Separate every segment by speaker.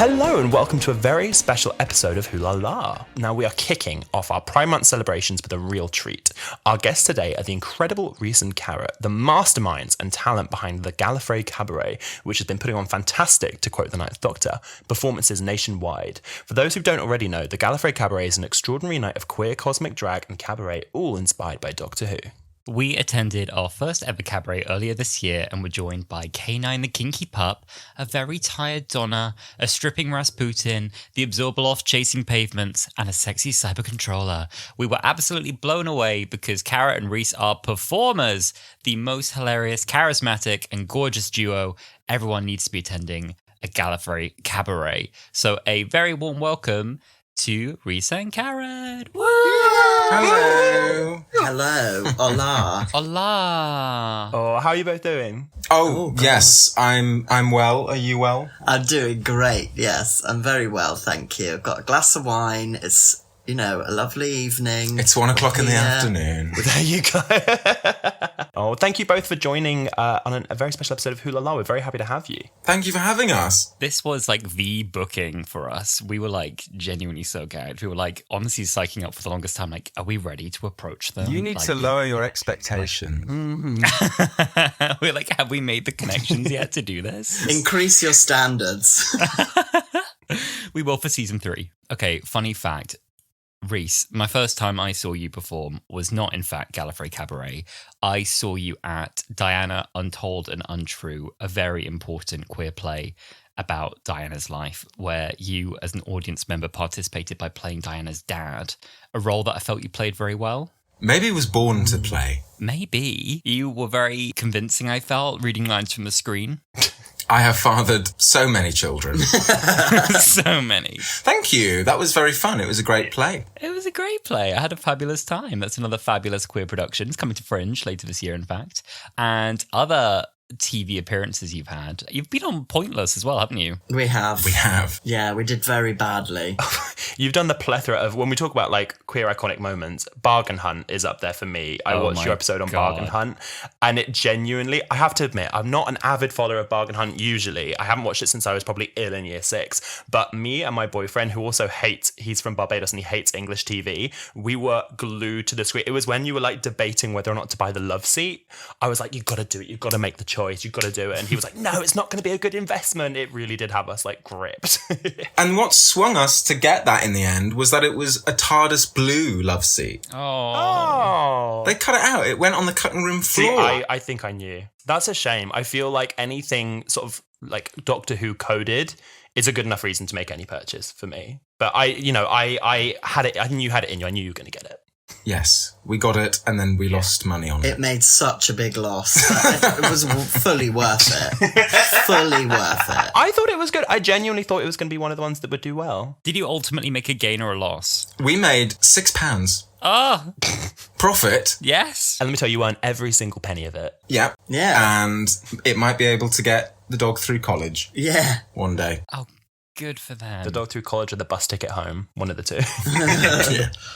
Speaker 1: Hello and welcome to a very special episode of Wholala. Now we are kicking off our Pride Month celebrations with a real treat. Our guests today are the incredible Reece and Carrot, the masterminds and talent behind the Gallifrey Cabaret, which has been putting on fantastic, to quote the Ninth Doctor, performances nationwide. For those who don't already know, the Gallifrey Cabaret is an extraordinary night of queer cosmic drag and cabaret, all inspired by Doctor Who.
Speaker 2: We attended our first ever cabaret earlier this year and were joined by K9 the Kinky Pup, a very tired Donna, a stripping Rasputin, the Absorbaloff chasing pavements, and a sexy cyber controller. We were absolutely blown away because Carrot and Reece are performers, the most hilarious, charismatic, and gorgeous duo. Everyone needs to be attending a Gallifrey Cabaret. So a very warm welcome to Reece and Carrot. Woo!
Speaker 3: Hello.
Speaker 4: Hello. Hola.
Speaker 2: Hola.
Speaker 1: Oh, how are you both doing?
Speaker 3: Oh, yes, I'm well. Are you well?
Speaker 4: I'm doing great. Yes, I'm very well, thank you. I've got a glass of wine. It's, a lovely evening.
Speaker 3: It's 1 o'clock in the afternoon.
Speaker 1: There you go. Oh, thank you both for joining on a very special episode of Wholala. We're very happy to have you.
Speaker 3: Thank you for having us.
Speaker 2: This was the booking for us. We were genuinely so gagged. We were honestly psyching up for the longest time. Are we ready to approach them?
Speaker 5: You need to lower your expectation.
Speaker 2: We're have we made the connections yet to do this?
Speaker 4: Increase your standards.
Speaker 2: We will for season 3. Okay, funny fact. Reece, my first time I saw you perform was not, in fact, Gallifrey Cabaret. I saw you at Diana Untold and Untrue, a very important queer play about Diana's life, where you, as an audience member, participated by playing Diana's dad, a role that I felt you played very well.
Speaker 3: Maybe he was born to play.
Speaker 2: Maybe. You were very convincing, I felt, reading lines from the screen.
Speaker 3: I have fathered so many children.
Speaker 2: So many.
Speaker 3: Thank you. That was very fun. It was a great play.
Speaker 2: It was a great play. I had a fabulous time. That's another fabulous queer production. It's coming to Fringe later this year, in fact. And other TV appearances you've had. You've been on Pointless as well, haven't you?
Speaker 4: We have.
Speaker 3: We have.
Speaker 4: Yeah, we did very badly.
Speaker 1: You've done the plethora of, when we talk about queer iconic moments, Bargain Hunt is up there for me. I watched your episode on Bargain Hunt, and it genuinely, I have to admit, I'm not an avid follower of Bargain Hunt usually. I haven't watched it since I was probably ill in year 6, but me and my boyfriend, who also he's from Barbados and he hates English TV, we were glued to the screen. It was when you were debating whether or not to buy the love seat. I was like, you've got to do it. You've got to make the choice. You've got to do it. And he was like, no, it's not going to be a good investment. It really did have us gripped.
Speaker 3: And what swung us to get that in the end was that it was a TARDIS blue love seat.
Speaker 1: Oh.
Speaker 3: They cut it out. It went on the cutting room floor.
Speaker 1: See, I think I knew. That's a shame. I feel like anything sort of Doctor Who coded is a good enough reason to make any purchase for me. But I had it. I knew you had it in you. I knew you were going to get it.
Speaker 3: Yes, we got it, and then we lost money on it.
Speaker 4: It made such a big loss. It was fully worth it. Fully worth it.
Speaker 1: I thought it was good. I genuinely thought it was going to be one of the ones that would do well.
Speaker 2: Did you ultimately make a gain or a loss?
Speaker 3: We made £6.
Speaker 2: Oh,
Speaker 3: Profit.
Speaker 2: yes.
Speaker 1: And let me tell you, you earn every single penny of it.
Speaker 3: Yeah.
Speaker 4: Yeah.
Speaker 3: And it might be able to get the dog through college
Speaker 4: Yeah.
Speaker 3: one day.
Speaker 2: Oh, good for them.
Speaker 1: The dog through college or the bus ticket home. One of the two.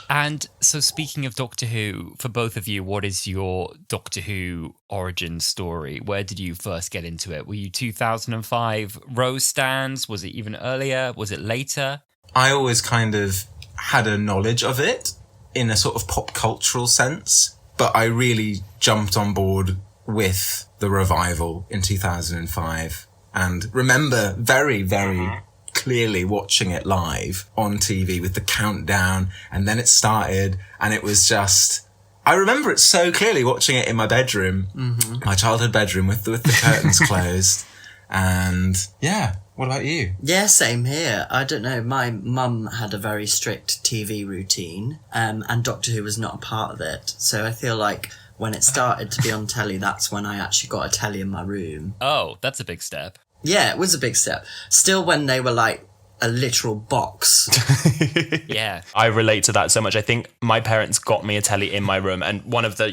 Speaker 2: And so speaking of Doctor Who, for both of you, what is your Doctor Who origin story? Where did you first get into it? Were you 2005 Rose stands? Was it even earlier? Was it later?
Speaker 3: I always kind of had a knowledge of it in a sort of pop cultural sense, but I really jumped on board with the revival in 2005 and remember very, very clearly watching it live on TV with the countdown, and then it started, and it was just, I remember it so clearly watching it in my bedroom, my childhood bedroom with the curtains closed. And yeah, what about you?
Speaker 4: Yeah, same here. I don't know. My mum had a very strict TV routine, and Doctor Who was not a part of it. So I feel like when it started to be on telly, that's when I actually got a telly in my room.
Speaker 2: Oh, that's a big step.
Speaker 4: Yeah, it was a big step. Still, when they were a literal box.
Speaker 2: Yeah.
Speaker 1: I relate to that so much. I think my parents got me a telly in my room, and one of the,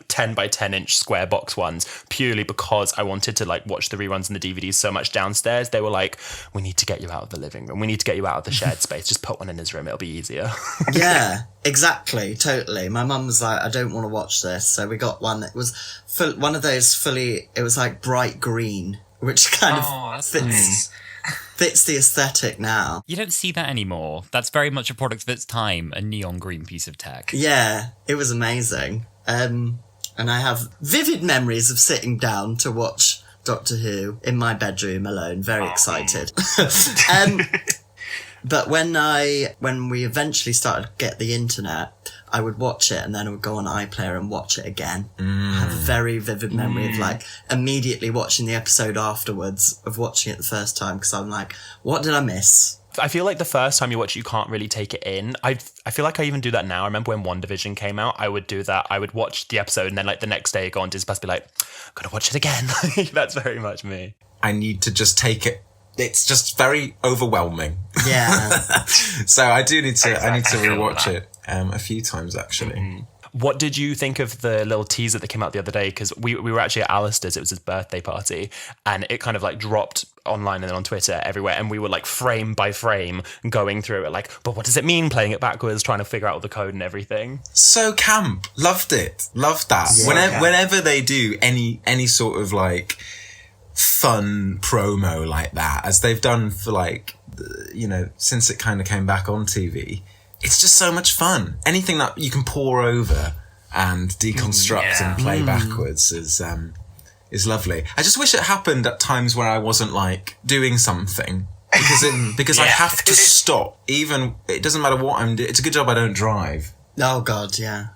Speaker 1: 10 by 10 inch square box ones, purely because I wanted to watch the reruns and the DVDs so much downstairs. They were like, we need to get you out of the living room. We need to get you out of the shared space. Just put one in his room. It'll be easier.
Speaker 4: Yeah, exactly. Totally. My mum was like, I don't want to watch this. So we got one that was one of those fully, it was bright green. which kind of fits the aesthetic now.
Speaker 2: You don't see that anymore. That's very much a product of its time, a neon green piece of tech.
Speaker 4: Yeah, it was amazing. And I have vivid memories of sitting down to watch Doctor Who in my bedroom alone, very excited. But when we eventually started to get the internet, I would watch it and then I would go on iPlayer and watch it again. I have a very vivid memory of like immediately watching the episode afterwards, of watching it the first time, because I'm like, what did I miss?
Speaker 1: I feel like the first time you watch it, you can't really take it in. I feel like I even do that now. I remember when WandaVision came out, I would do that. I would watch the episode and then like the next day go on Disney Plus, be like, I'm going to watch it again. That's very much me.
Speaker 3: I need to just take it. It's just very overwhelming.
Speaker 4: Yeah.
Speaker 3: So I do need to. I need to rewatch it a few times actually.
Speaker 1: Mm-hmm. What did you think of the little teaser that came out the other day? Because we were actually at Alasdair's. It was his birthday party, and it kind of like dropped online and then on Twitter everywhere. And we were like frame by frame going through it, like, but what does it mean? Playing it backwards, trying to figure out all the code and everything.
Speaker 3: So camp, loved it, loved that. Yeah. Whenever they do any sort of like fun promo like that, as they've done for like, you know, since it kind of came back on TV, it's just so much fun. Anything that you can pour over and deconstruct and play backwards is lovely. I just wish it happened at times where I wasn't like doing something, because I have to stop. Even it doesn't matter what I'm doing. It's a good job I don't drive.
Speaker 4: Oh God, yeah.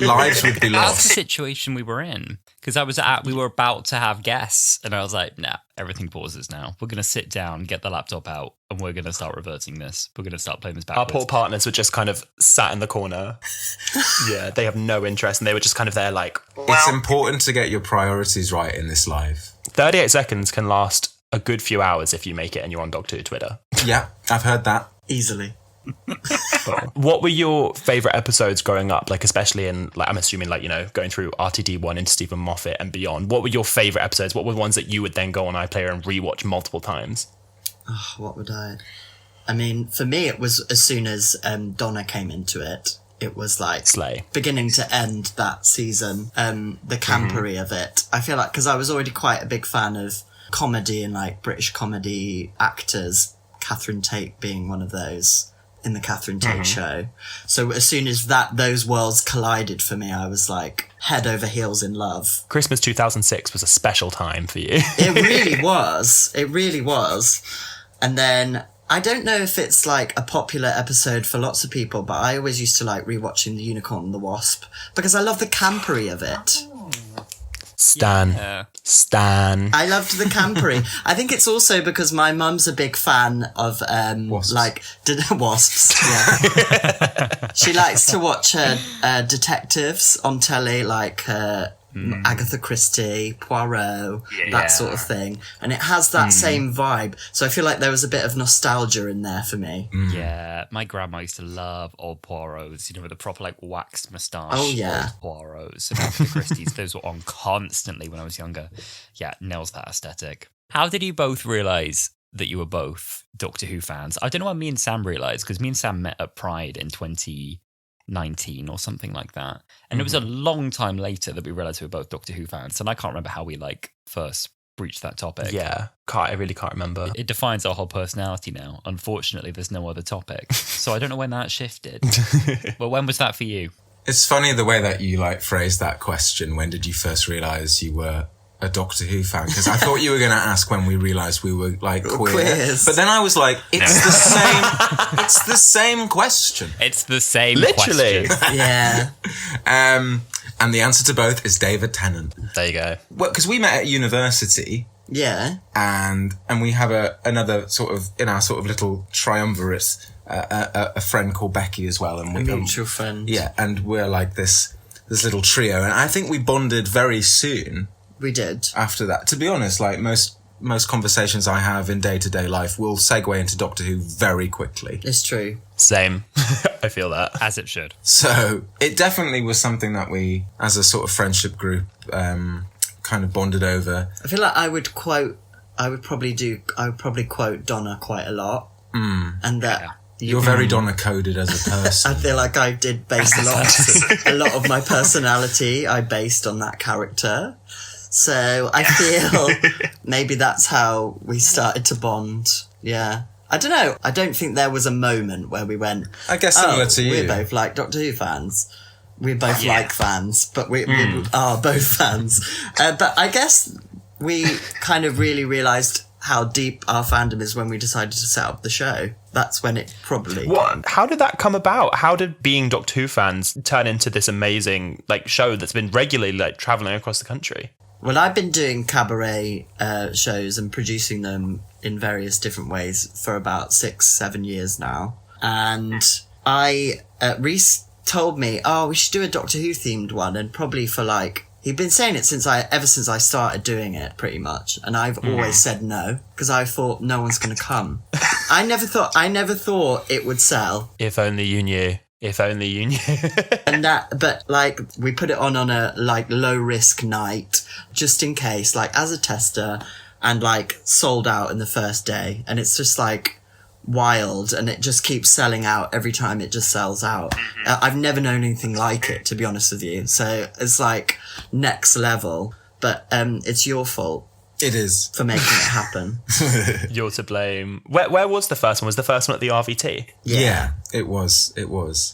Speaker 3: Lives would be lost.
Speaker 2: That's the situation we were in. Because we were about to have guests, and I was like, nah, everything pauses now. We're going to sit down, get the laptop out, and we're going to start reverting this. We're going to start playing this backwards.
Speaker 1: Our poor partners were just kind of sat in the corner. Yeah, they have no interest, and they were just kind of there like, well,
Speaker 3: it's important to get your priorities right in this life.
Speaker 1: 38 seconds can last a good few hours if you make it and you're on Doctor Who Twitter.
Speaker 3: Yeah, I've heard that.
Speaker 4: Easily.
Speaker 1: What were your favourite episodes growing up? Like, especially in, like, I'm assuming, like, you know, going through RTD1 into Stephen Moffat and beyond. What were your favourite episodes? What were the ones that you would then go on iPlayer and rewatch multiple times?
Speaker 4: Oh, what would I mean, for me, it was as soon as Donna came into it. It was like
Speaker 1: Slay.
Speaker 4: Beginning to end that season. The campery of it. I feel like, because I was already quite a big fan of comedy and like British comedy actors, Catherine Tate being one of those in the Catherine Tate show. So as soon as those worlds collided for me, I was like head over heels in love.
Speaker 1: Christmas 2006 was a special time for you.
Speaker 4: It really was. It really was. And then I don't know if it's like a popular episode for lots of people, but I always used to like rewatching The Unicorn and the Wasp because I love the campery of it.
Speaker 1: Stan.
Speaker 4: I loved the campery. I think it's also because my mum's a big fan of
Speaker 3: wasps.
Speaker 4: Like wasps. Yeah, she likes to watch detectives on telly, like Agatha Christie, Poirot, that sort of thing, and it has that same vibe. So I feel like there was a bit of nostalgia in there for me.
Speaker 2: Yeah, my grandma used to love old Poirots, you know, with the proper like waxed moustache.
Speaker 4: Oh yeah,
Speaker 2: old Poirots and Agatha Christie's. Those were on constantly when I was younger. Yeah, nails that aesthetic. How did you both realise that you were both Doctor Who fans? I don't know what me and Sam realised, because me and Sam met at Pride in 2019 or something like that, and it was a long time later that we realised we were both Doctor Who fans, and I can't remember how we like first breached that topic.
Speaker 1: Yeah, I really can't remember.
Speaker 2: It defines our whole personality now. Unfortunately, there's no other topic, so I don't know when that shifted. But when was that for you?
Speaker 3: It's funny the way that you like phrased that question. When did you first realise you were a Doctor Who fan? Because I thought you were going to ask when we realised we were like queers. But then I was like, it's the same. It's the same question.
Speaker 2: It's the same.
Speaker 1: Literally.
Speaker 2: Question.
Speaker 4: Yeah.
Speaker 3: And the answer to both is David Tennant.
Speaker 1: There you go.
Speaker 3: Well, because we met at university.
Speaker 4: Yeah.
Speaker 3: And we have another sort of, in our sort of little triumvirate, a friend called Becky as well. And
Speaker 4: a mutual friend.
Speaker 3: Yeah. And we're like this little trio. And I think we bonded very soon.
Speaker 4: We did.
Speaker 3: After that. To be honest, like most conversations I have in day-to-day life will segue into Doctor Who very quickly.
Speaker 4: It's true.
Speaker 1: Same. I feel that.
Speaker 2: As it should.
Speaker 3: So it definitely was something that we, as a sort of friendship group, kind of bonded over.
Speaker 4: I feel like I would probably quote Donna quite a lot. And that...
Speaker 3: You're very Donna coded as a person.
Speaker 4: I feel like I did base a lot of my personality I based on that character. So I feel maybe that's how we started to bond. Yeah. I don't know. I don't think there was a moment where we went,
Speaker 3: I guess similar to you.
Speaker 4: We're both like Doctor Who fans. We're both like fans, but we are both fans. But I guess we kind of really realised how deep our fandom is when we decided to set up the show. That's when it probably came.
Speaker 1: How did that come about? How did being Doctor Who fans turn into this amazing show that's been regularly travelling across the country?
Speaker 4: Well, I've been doing cabaret shows and producing them in various different ways for about 6-7 years now. And Reece told me, we should do a Doctor Who themed one, and probably for he'd been saying it ever since I started doing it, pretty much. And I've always said no, because I thought no one's going to come. I never thought it would sell.
Speaker 1: If only you knew. If only you knew.
Speaker 4: But we put it on a low risk night, just in case, as a tester, and sold out in the first day. And it's just wild, and it just keeps selling out every time it just sells out. I've never known anything like it, to be honest with you. So it's next level, but it's your fault.
Speaker 3: It is.
Speaker 4: For making it happen.
Speaker 1: You're to blame. Where was the first one? Was the first one at the RVT?
Speaker 3: Yeah, it was.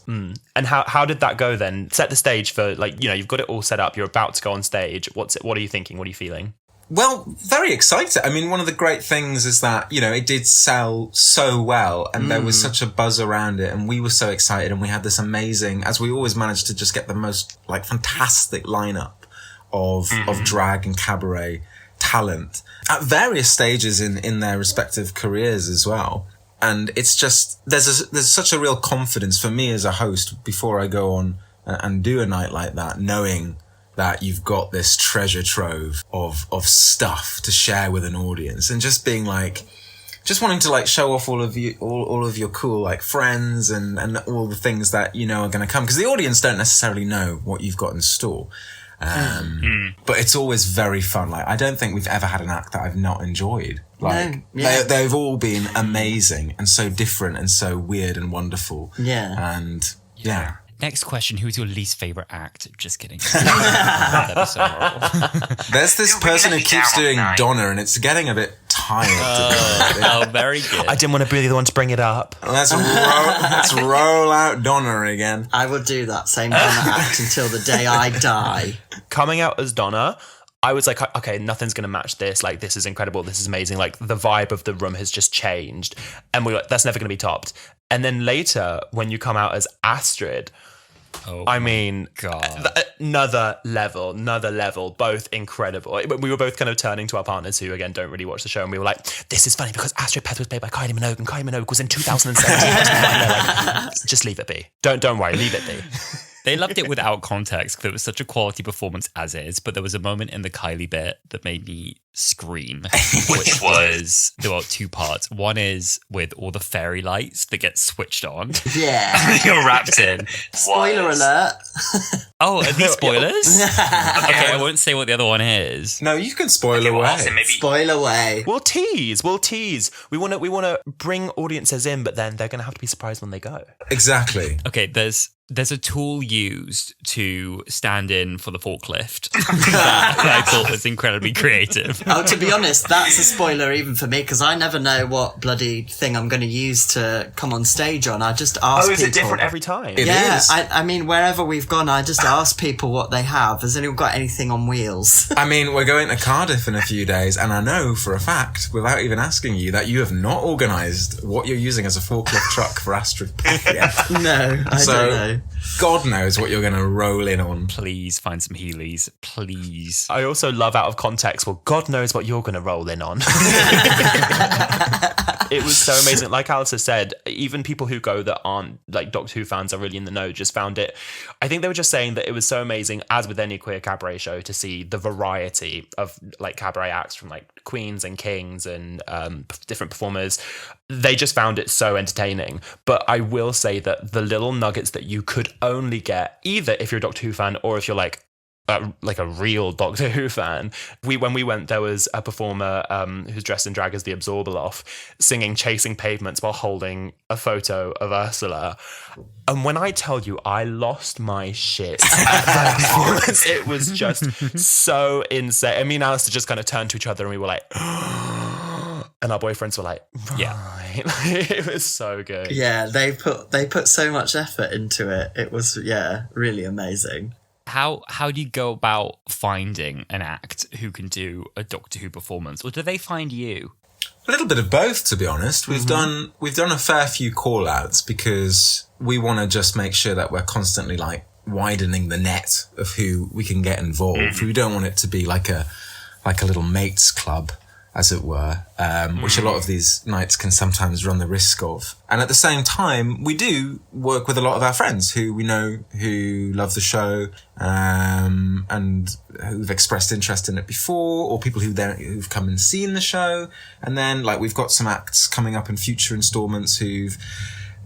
Speaker 1: And how did that go then? Set the stage for you've got it all set up. You're about to go on stage. What are you thinking? What are you feeling?
Speaker 3: Well, very excited. I mean, one of the great things is that, it did sell so well, and there was such a buzz around it, and we were so excited, and we had this amazing, as we always managed to just get the most fantastic lineup of drag and cabaret talent at various stages in their respective careers as well. And it's just, there's such a real confidence for me as a host before I go on and do a night like that, knowing that you've got this treasure trove of stuff to share with an audience, and just being just wanting to show off all of your cool friends and all the things that are going to come, because the audience don't necessarily know what you've got in store. But it's always very fun. I don't think we've ever had an act that I've not enjoyed. They've all been amazing and so different and so weird and wonderful.
Speaker 4: Yeah.
Speaker 3: And yeah.
Speaker 2: Next question, who's your least favourite act? Just kidding.
Speaker 3: There's this person who keeps doing Donna, and it's getting a bit tired.
Speaker 2: Very good.
Speaker 1: I didn't want to be the one to bring it up.
Speaker 3: Let's roll out Donna again.
Speaker 4: I will do that same Donna act until the day I die.
Speaker 1: Coming out as Donna, I was like, okay, nothing's going to match this. This is incredible. This is amazing. The vibe of the room has just changed. And we're that's never going to be topped. And then later, when you come out as Astrid, I mean,
Speaker 2: God.
Speaker 1: another level, both incredible. We were both kind of turning to our partners who, again, don't really watch the show, and we were like, this is funny because Astrid Peth was played by Kylie Minogue, and Kylie Minogue was in 2017. Just leave it be. Don't worry, leave it be.
Speaker 2: They loved it without context because it was such a quality performance as is, but there was a moment in the Kylie bit that made me scream, which was, there were two parts. One is with all the fairy lights that get switched on.
Speaker 4: Yeah.
Speaker 2: You're wrapped in.
Speaker 4: Spoiler alert.
Speaker 2: Oh, are these spoilers? Okay, I won't say what the other one is.
Speaker 3: No, you can spoil away.
Speaker 4: Spoil away.
Speaker 1: We'll tease. We want to bring audiences in, but then they're going to have to be surprised when they go.
Speaker 3: Exactly.
Speaker 2: Okay, there's a tool used to stand in for the forklift that I thought was incredibly creative.
Speaker 4: Oh, to be honest, that's a spoiler even for me, because I never know what bloody thing I'm going to use to come on stage on. I just ask people.
Speaker 1: Oh, is it different every time?
Speaker 3: It is.
Speaker 4: I mean, wherever we've gone, I just ask people what they have. Has anyone got anything on wheels?
Speaker 3: I mean, we're going to Cardiff in a few days, and I know for a fact, without even asking you, that you have not organised what you're using as a forklift truck for Astrid Peth yet.
Speaker 4: No, I don't know.
Speaker 3: God knows what you're going to roll in on.
Speaker 2: Please find some Heelys. Please.
Speaker 1: I also love out of context, well, God knows what you're going to roll in on. It was so amazing. Like Alistair said, even people who go that aren't Doctor Who fans are really in the know just found it. I think they were just saying that it was so amazing, as with any queer cabaret show, to see the variety of cabaret acts from queens and kings and different performers. They just found it so entertaining. But I will say that the little nuggets that you could only get, either if you're a Doctor Who fan or if you're like a real Doctor Who fan. When we went, there was a performer who's dressed in drag as the Absorbaloff singing Chasing Pavements while holding a photo of Ursula. And when I tell you, I lost my shit at that performance. It was just so insane. And me and Alasdair just kind of turned to each other and we were like, and our boyfriends were like, right. Yeah. It was so good.
Speaker 4: Yeah, they put so much effort into it. It was, really amazing.
Speaker 2: How do you go about finding an act who can do a Doctor Who performance, or do they find you?
Speaker 3: A little bit of both, to be honest. We've done a fair few call-outs because we want to just make sure that we're constantly like widening the net of who we can get involved. We don't want it to be like a little mates club, as it were, which a lot of these nights can sometimes run the risk of. And at the same time, we do work with a lot of our friends who we know who love the show, and who've expressed interest in it before, or people who've come and seen the show. And then, like, we've got some acts coming up in future installments who've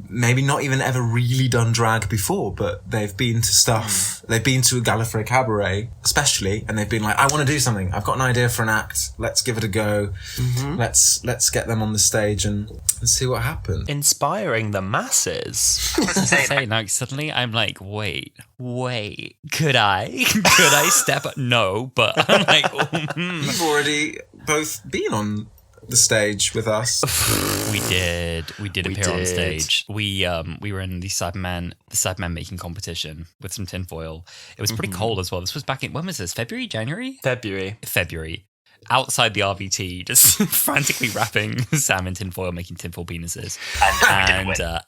Speaker 3: maybe not even ever really done drag before, but they've been to stuff. They've been to a Gallifrey Cabaret, especially, and they've been like, I want to do something. I've got an idea for an act. Let's give it a go. Let's get them on the stage and see what happens.
Speaker 1: Inspiring the masses.
Speaker 2: I was going to say, like, suddenly I'm like, wait, could I step up? No, but I'm like,
Speaker 3: You've already both been on the stage with us.
Speaker 2: We did appear on stage. We were in the Cyberman making competition with some tinfoil. It was pretty cold as well. This was back in, when was this? January? February. Outside the RVT, just frantically wrapping Sam in tinfoil, making tinfoil penises,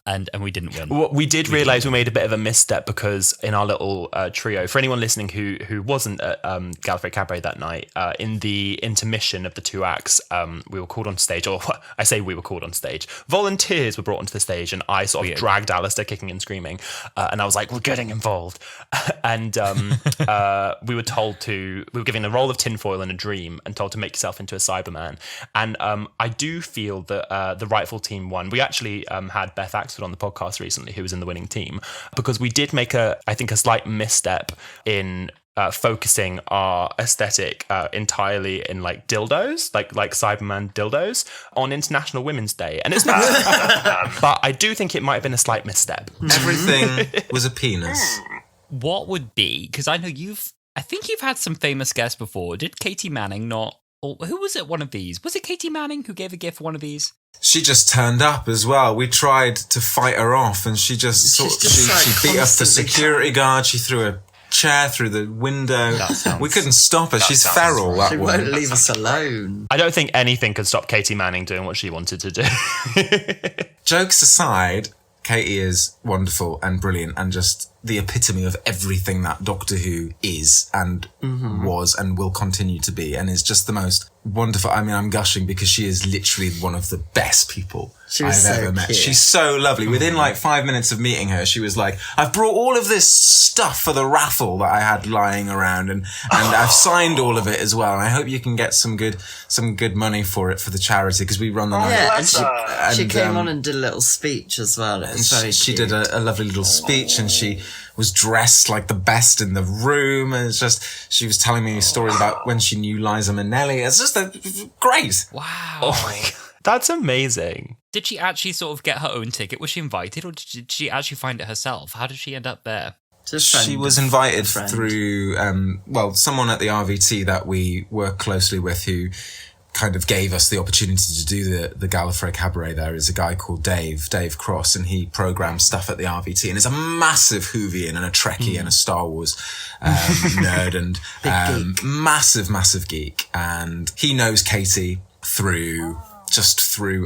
Speaker 2: and we didn't win.
Speaker 1: Well, we did realise we made a bit of a misstep because in our little trio, for anyone listening who wasn't at Gallifrey Cabaret that night, in the intermission of the two acts, we were called on stage, or I say we were called on stage. Volunteers were brought onto the stage, and I sort of dragged Alasdair kicking and screaming, and I was like, "We're getting involved," and we were given the role of tinfoil in a dream and told to make yourself into a Cyberman. And I do feel that the rightful team won. We actually had Beth Axford on the podcast recently, who was in the winning team, because we did make a slight misstep in focusing our aesthetic entirely in like dildos, like Cyberman dildos on International Women's Day. And it's not, but I do think it might have been a slight misstep.
Speaker 3: Everything was a penis.
Speaker 2: What would be, because I know I think you've had some famous guests before. Did Katie Manning not, or who was it one of these? Was it Katie Manning who gave a gift for one of these?
Speaker 3: She just turned up as well. We tried to fight her off and she just she beat up the security guard. She threw a chair through the window. We couldn't stop her. She's feral, that
Speaker 4: She
Speaker 3: woman.
Speaker 4: won't leave us alone.
Speaker 1: I don't think anything could stop Katie Manning doing what she wanted to do.
Speaker 3: Jokes aside, Katie is wonderful and brilliant and just the epitome of everything that Doctor Who is and was and will continue to be, and is just the most wonderful. I mean, I'm gushing because she is literally one of the best people I've ever met.
Speaker 4: Cute.
Speaker 3: She's so lovely. Within like 5 minutes of meeting her, she was like, I've brought all of this stuff for the raffle that I had lying around and I've signed all of it as well. And I hope you can get some good money for it for the charity because we run the night.
Speaker 4: Yeah, and she came on and did a little speech as well. It was very
Speaker 3: she
Speaker 4: cute.
Speaker 3: did a lovely little speech and she was dressed like the best in the room. And it's just, she was telling me stories about when she knew Liza Minnelli. It's just great.
Speaker 2: Wow.
Speaker 1: Oh my God. That's amazing.
Speaker 2: Did she actually sort of get her own ticket? Was she invited, or did she actually find it herself? How did she end up there?
Speaker 3: She was invited through, someone at the RVT that we work closely with who kind of gave us the opportunity to do the Gallifrey Cabaret. There is a guy called Dave Cross, and he programs stuff at the RVT and is a massive Whovian and a Trekkie and a Star Wars nerd and massive geek. And he knows Katie through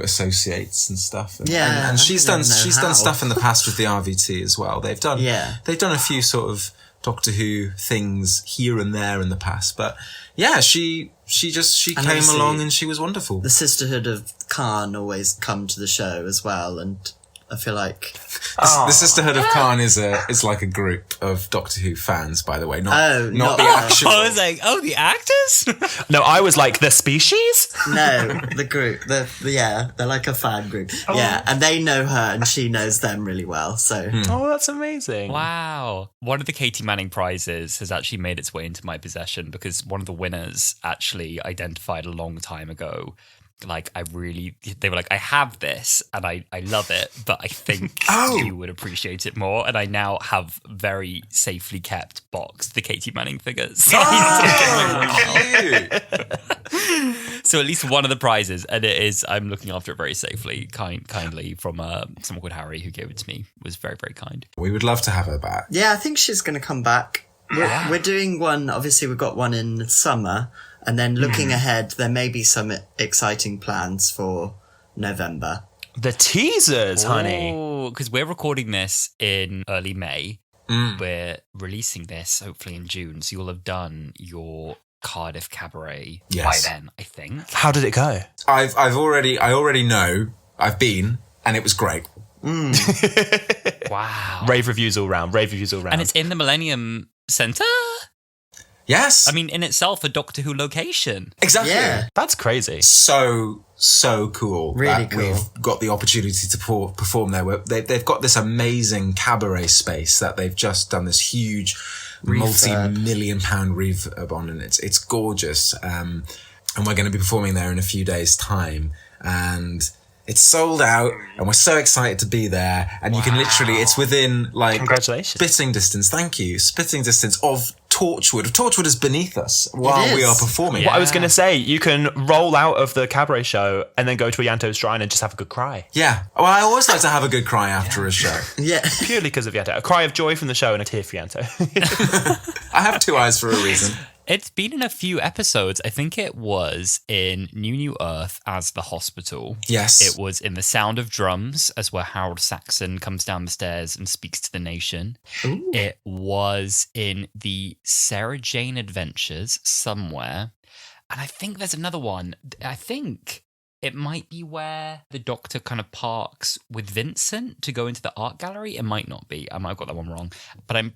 Speaker 3: associates and stuff. And she's done stuff in the past with the RVT as well. They've done a few sort of Doctor Who things here and there in the past, but yeah, she came along and she was wonderful.
Speaker 4: The Sisterhood of Khan always come to the show as well, and I feel like.
Speaker 3: The Sisterhood of Khan is like a group of Doctor Who fans, by the way, not the actual.
Speaker 2: I was like, the actors?
Speaker 1: No, I was like, the species?
Speaker 4: No, the group. They're like a fan group.
Speaker 1: Oh.
Speaker 4: Yeah, and they know her and she knows them really well. So
Speaker 1: Oh, that's amazing.
Speaker 2: Wow. One of the Katie Manning prizes has actually made its way into my possession because one of the winners actually identified a long time ago. Like, they were like, I have this and I love it, but I think you would appreciate it more. And I now have very safely kept boxed the Katie Manning figures. So at least one of the prizes, and I'm looking after it very safely, kindly from someone called Harry who gave it to me, was very, very kind.
Speaker 3: We would love to have her back.
Speaker 4: yeah, I think she's going to come back. We're doing one. Obviously, we've got one in summer. And then looking ahead, there may be some exciting plans for November.
Speaker 1: The teasers, honey.
Speaker 2: Because we're recording this in early May. We're releasing this hopefully in June. So you'll have done your Cardiff Cabaret by then, I think.
Speaker 1: How did it go?
Speaker 3: I already know. I've been, and it was great.
Speaker 2: Wow.
Speaker 1: Rave reviews all round.
Speaker 2: And it's in the Millennium Centre?
Speaker 3: Yes.
Speaker 2: I mean, in itself, a Doctor Who location.
Speaker 3: Exactly.
Speaker 4: Yeah.
Speaker 1: That's crazy.
Speaker 3: So cool.
Speaker 4: Really
Speaker 3: that
Speaker 4: cool.
Speaker 3: We've got the opportunity to perform there. They've got this amazing cabaret space that they've just done this huge multi-million-pound refurb on, and it's gorgeous. And we're going to be performing there in a few days' time. And it's sold out, and we're so excited to be there. And you can literally, it's within like
Speaker 1: Congratulations.
Speaker 3: spitting distance. Thank you. Spitting distance of Torchwood. Torchwood is beneath us while we are performing.
Speaker 1: What I was going to say, you can roll out of the cabaret show and then go to a Yanto shrine and just have a good cry.
Speaker 3: Yeah. Well, I always like to have a good cry after a show.
Speaker 4: Yeah.
Speaker 1: Purely because of Yanto. A cry of joy from the show and a tear for Yanto.
Speaker 3: I have two eyes for a reason.
Speaker 2: It's been in a few episodes. I think it was in New Earth as the hospital.
Speaker 3: Yes.
Speaker 2: It was in The Sound of Drums as where Harold Saxon comes down the stairs and speaks to the nation.
Speaker 4: Ooh.
Speaker 2: It was in the Sarah Jane Adventures somewhere. And I think there's another one. I think it might be where the Doctor kind of parks with Vincent to go into the art gallery. It might not be. I might have got that one wrong. But I'm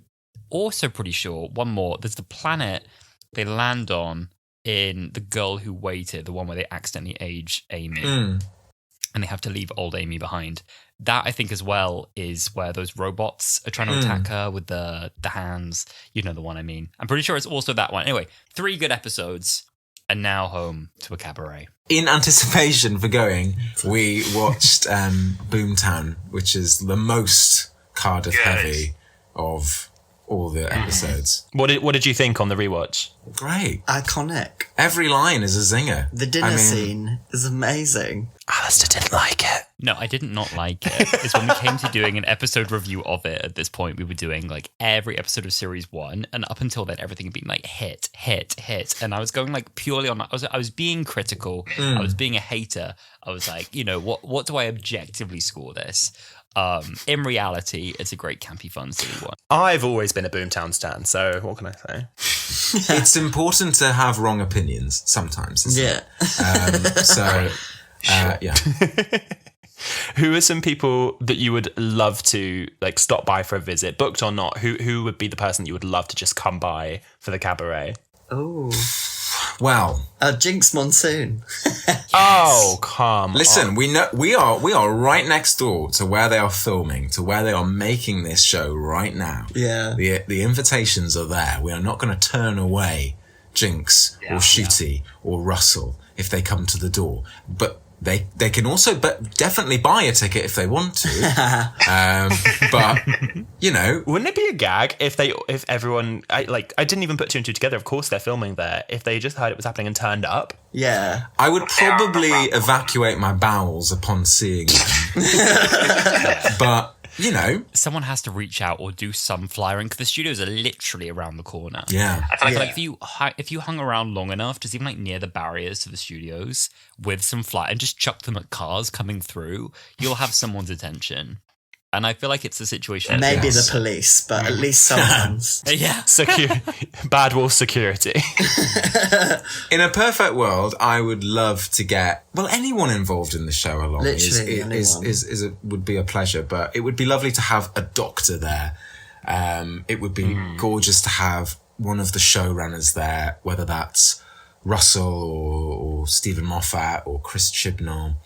Speaker 2: also pretty sure, one more, there's the planet they land on in The Girl Who Waited, the one where they accidentally age Amy. And they have to leave old Amy behind. That, I think, as well, is where those robots are trying to attack her with the hands. You know the one I mean. I'm pretty sure it's also that one. Anyway, 3 good episodes, and now home to a cabaret.
Speaker 3: In anticipation for going, we watched Boomtown, which is the most Cardiff heavy of all the episodes.
Speaker 1: What did you think on the rewatch?
Speaker 3: Great.
Speaker 4: Iconic.
Speaker 3: Every line is a zinger.
Speaker 4: The dinner scene is amazing.
Speaker 1: Alasdair didn't like it.
Speaker 2: No, I did not like it. It's when we came to doing an episode review of it. At this point, we were doing like every episode of series 1, and up until then, everything had been like hit, and I was going like purely on. I was being critical. I was being a hater. I was like, what do I objectively score this? In reality, it's a great campy fun silly one.
Speaker 1: I've always been a Boomtown stan, so what can I say?
Speaker 3: It's important to have wrong opinions sometimes. Isn't
Speaker 4: Yeah.
Speaker 3: it? Yeah.
Speaker 1: Who are some people that you would love to like stop by for a visit, booked or not? Who would be the person you would love to just come by for the cabaret?
Speaker 4: Oh.
Speaker 3: Well,
Speaker 4: Jinx Monsoon.
Speaker 1: Oh, come
Speaker 3: listen,
Speaker 1: on.
Speaker 3: we know we are right next door to where they are filming, to where they are making this show right now.
Speaker 4: Yeah.
Speaker 3: The invitations are there. We are not going to turn away Jinx or Shooty or Russell if they come to the door. But they can also definitely buy a ticket if they want to. But
Speaker 1: Wouldn't it be a gag if everyone I didn't even put 2 and 2 together. Of course they're filming there. If they just heard it was happening and turned up.
Speaker 4: Yeah.
Speaker 3: I would probably evacuate my bowels upon seeing them. But
Speaker 2: Someone has to reach out or do some flyering because the studios are literally around the corner.
Speaker 3: yeah.
Speaker 2: I feel like if you hung around long enough, just even like near the barriers to the studios with some fly and just chuck them at cars coming through, you'll have someone's attention. And I feel like it's a situation.
Speaker 4: Maybe the police, but at least someone's.
Speaker 2: Yeah.
Speaker 1: Bad wolf security.
Speaker 3: In a perfect world, I would love to get anyone involved in the show along.
Speaker 4: Literally
Speaker 3: Would be a pleasure, but it would be lovely to have a doctor there. It would be gorgeous to have one of the showrunners there, whether that's Russell or Stephen Moffat or Chris Chibnall.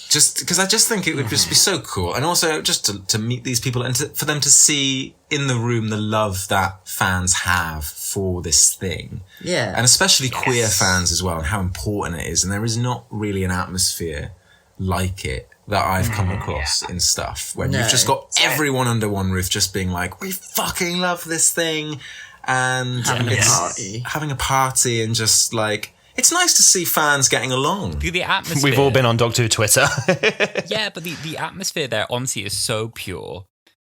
Speaker 3: Just because I just think it would just be so cool. And also just to meet these people and for them to see in the room the love that fans have for this thing.
Speaker 4: Yeah.
Speaker 3: And especially queer fans as well, and how important it is. And there is not really an atmosphere like it that I've come across in stuff when you've just got everyone under one roof just being like, we fucking love this thing. And having a party and just like, it's nice to see fans getting along.
Speaker 2: The atmosphere.
Speaker 1: We've all been on Doctor Who Twitter.
Speaker 2: Yeah, but the atmosphere there, honestly, is so pure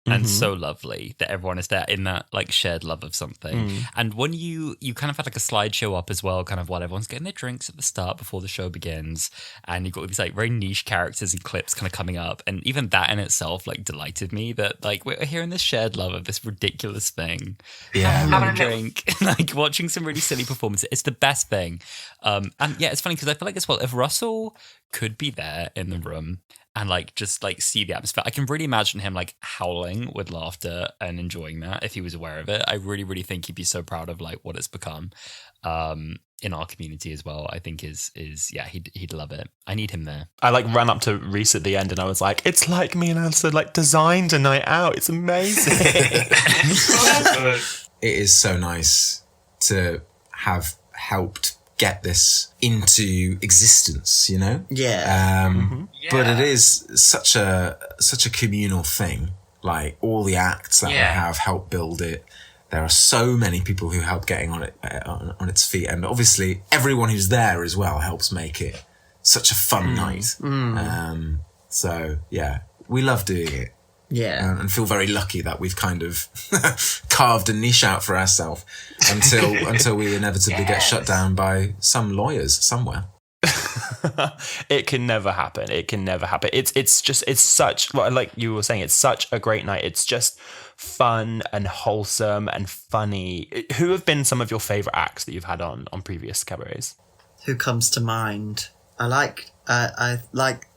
Speaker 2: and so lovely that everyone is there in that like shared love of something. And when you kind of had like a slideshow up as well, kind of while everyone's getting their drinks at the start before the show begins, and you've got these like very niche characters and clips kind of coming up, and even that in itself like delighted me that like we're hearing this shared love of this ridiculous thing. Having a drink, like watching some really silly performances. It's the best thing. And yeah, it's funny because I feel like as well, if Russell could be there in the room and like just like see the atmosphere, I can really imagine him like howling with laughter and enjoying that if he was aware of it. I really, really think he'd be so proud of like what it's become in our community as well. I think is he'd love it. I need him there.
Speaker 1: I like ran up to Reece at the end and I was like, it's like me and Alasdair like designed a night out. It's amazing.
Speaker 3: It is so nice to have helped get this into existence, you know?
Speaker 4: Yeah.
Speaker 3: But it is such a communal thing. Like all the acts that we have helped build it. There are so many people who help getting on it on its feet, and obviously everyone who's there as well helps make it such a fun night. So yeah, we love doing it.
Speaker 4: Yeah.
Speaker 3: And feel very lucky that we've kind of carved a niche out for ourselves until we inevitably get shut down by some lawyers somewhere.
Speaker 1: It can never happen. It's such, like you were saying, it's such a great night. It's just fun and wholesome and funny. Who have been some of your favourite acts that you've had on previous cabarets?
Speaker 4: Who comes to mind? I like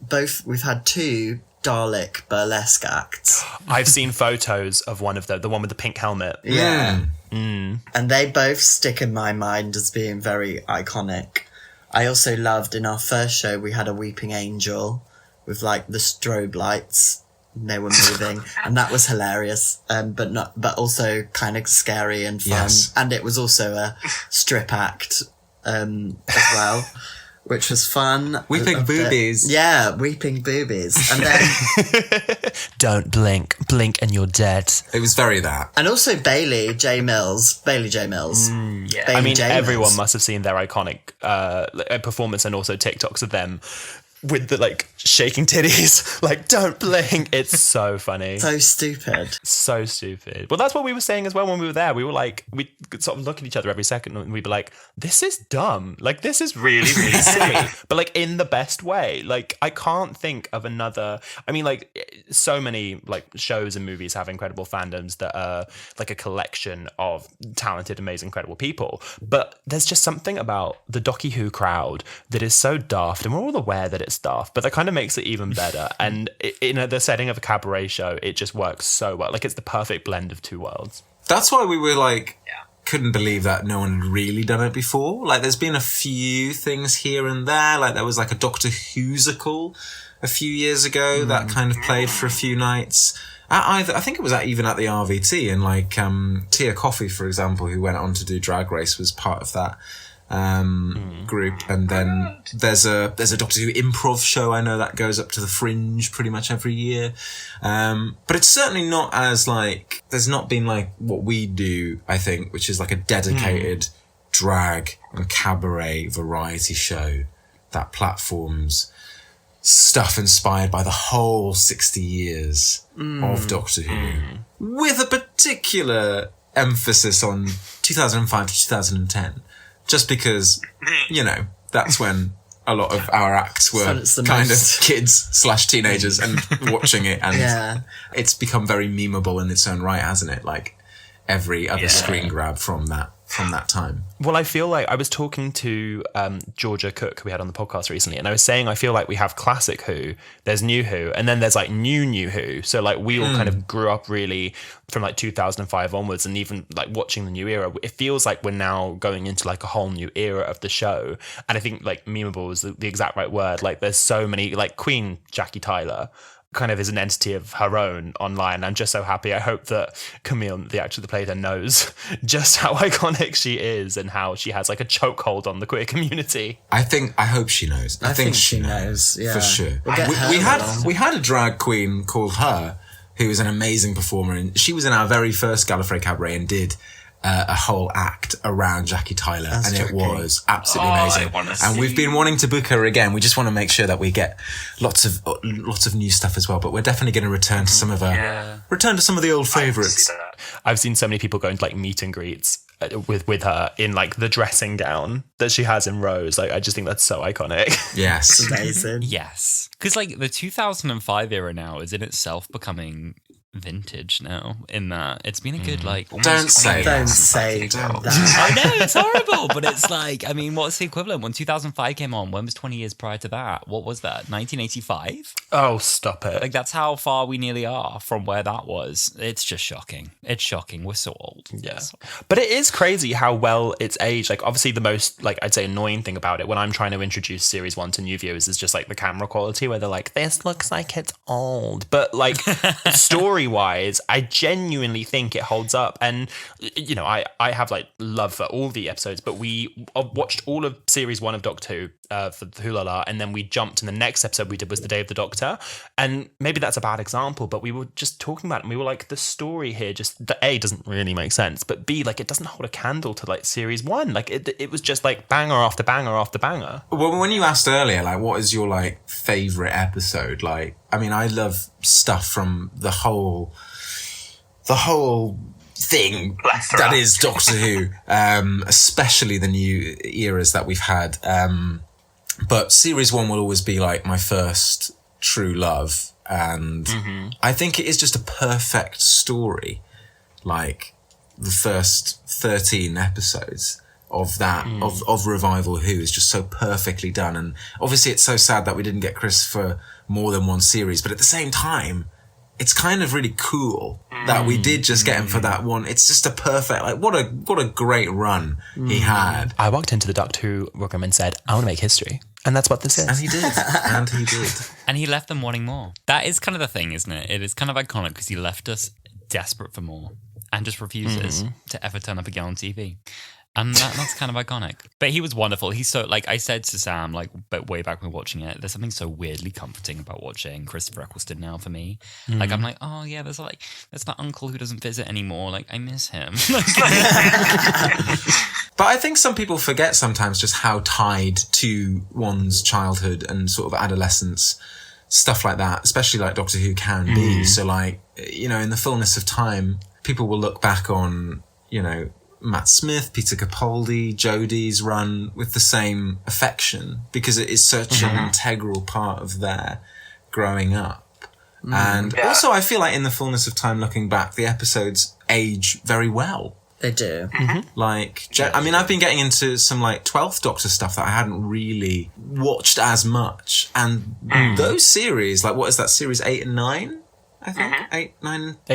Speaker 4: both. We've had two Dalek burlesque acts.
Speaker 1: I've seen photos of one of the one with the pink helmet.
Speaker 4: Yeah. And they both stick in my mind as being very iconic. I also loved in our first show, we had a weeping angel with like the strobe lights. And they were moving and that was hilarious. But also kind of scary and fun. Yes. And it was also a strip act, as well. Which was fun.
Speaker 3: Weeping boobies.
Speaker 4: Yeah, weeping boobies. And then...
Speaker 1: Don't blink and you're dead.
Speaker 3: It was very that.
Speaker 4: And also Bailey J. Mills. Bailey
Speaker 1: everyone must have seen their iconic performance and also TikToks of them with the like shaking titties, like don't blink. It's so funny.
Speaker 4: So stupid.
Speaker 1: So stupid. Well, that's what we were saying as well when we were there. We were like, we sort of look at each other every second and we'd be like, this is dumb. Like this is really, really silly. But like in the best way. Like I can't think of another, I mean like so many like shows and movies have incredible fandoms that are like a collection of talented, amazing, incredible people. But there's just something about the Docu Who crowd that is so daft, and we're all aware that it's daft, but that kind of makes it even better. And in the setting of a cabaret show, it just works so well. Like it's the perfect blend of two worlds.
Speaker 3: That's why we were like, couldn't believe that no one had really done it before. Like there's been a few things here and there. Like there was like a Doctor Who'sical a few years ago that kind of played for a few nights. I think it was even at the RVT, and like Tia Coffey, for example, who went on to do Drag Race, was part of that group. And then there's a Doctor Who improv show I know that goes up to the Fringe pretty much every year, but it's certainly not as like, there's not been like what we do, I think, which is like a dedicated drag and cabaret variety show that platforms stuff inspired by the whole 60 years of Doctor Who, with a particular emphasis on 2005 to 2010. Just because, you know, that's when a lot of our acts were kind of kids/teenagers and watching it, and it's become very memeable in its own right, hasn't it? Like every other screen grab from that time.
Speaker 1: Well, I feel like I was talking to Georgia Cook, who we had on the podcast recently, and I was saying I feel like we have classic Who, there's new Who, and then there's like new Who. So like we all kind of grew up really from like 2005 onwards, and even like watching the new era, it feels like we're now going into like a whole new era of the show. And I think like memeable is the exact right word. Like there's so many, like Queen Jackie Tyler kind of is an entity of her own online. I'm just so happy. I hope that Camille, the actor that played her, knows just how iconic she is and how she has like a chokehold on the queer community.
Speaker 3: I hope she knows. I think she knows. Yeah, for sure. We had a drag queen called Her, who was an amazing performer, and she was in our very first Gallifrey Cabaret and did a whole act around Jackie Tyler, and it was absolutely amazing. And we've been wanting to book her again. We just want to make sure that we get lots of new stuff as well. But we're definitely going to return to some of the old favourites.
Speaker 1: I've seen so many people going to like meet and greets with her in like the dressing gown that she has in Rose. Like I just think that's so iconic.
Speaker 3: Yes,
Speaker 4: amazing.
Speaker 2: Yes, because like the 2005 era now is in itself becoming vintage now, in that it's been a good like
Speaker 3: don't say that.
Speaker 2: I know it's horrible, but it's like, I mean, what's the equivalent when 2005 came on? When was 20 years prior to that? What was that, 1985?
Speaker 1: Oh, stop it.
Speaker 2: Like that's how far we nearly are from where that was. It's just shocking. It's shocking. We're so old.
Speaker 1: Yeah, but it is crazy how well it's aged. Like obviously the most like I'd say annoying thing about it when I'm trying to introduce series 1 to new viewers is just like the camera quality, where they're like, this looks like it's old, but like story wise, I genuinely think it holds up. And you know, I have like love for all the episodes, but we watched all of series 1 of Doctor Who for Wholala, and then we jumped, and the next episode we did was the Day of the Doctor. And maybe that's a bad example, but we were just talking about it and we were like, the story here just, the A, doesn't really make sense, but B, like it doesn't hold a candle to like series 1. Like it was just like banger after banger after banger.
Speaker 3: Well, when you asked earlier, like what is your like favourite episode, like I mean, I love stuff from the whole thing that is Doctor Who, especially the new eras that we've had. But series 1 will always be like my first true love, and I think it is just a perfect story. Like the first 13 episodes of that of Revival Who is just so perfectly done, and obviously it's so sad that we didn't get Chris for more than one series, but at the same time it's kind of really cool that we did just get him for that one. It's just a perfect, like, what a great run he had.
Speaker 1: I walked into the Doctor Who room and said, I want to make history. And that's what this is.
Speaker 3: And he did.
Speaker 2: And he left them wanting more. That is kind of the thing, isn't it? It is kind of iconic because he left us desperate for more and just refuses to ever turn up again on TV. And that's kind of iconic. But he was wonderful. He's so, like I said to Sam, like, but way back when we were watching it, there's something so weirdly comforting about watching Christopher Eccleston now for me. Like, I'm like, oh yeah, there's that uncle who doesn't visit anymore. Like, I miss him.
Speaker 3: But I think some people forget sometimes just how tied to one's childhood and sort of adolescence, stuff like that, especially like Doctor Who can be. So like, you know, in the fullness of time, people will look back on, you know, Matt Smith, Peter Capaldi, Jodie's run with the same affection because it is such an integral part of their growing up. And also I feel like in the fullness of time looking back, the episodes age very well.
Speaker 4: They do.
Speaker 3: Like, I mean, I've been getting into some like 12th Doctor stuff that I hadn't really watched as much. And those series, like what is that, series 8 and 9? I think 8,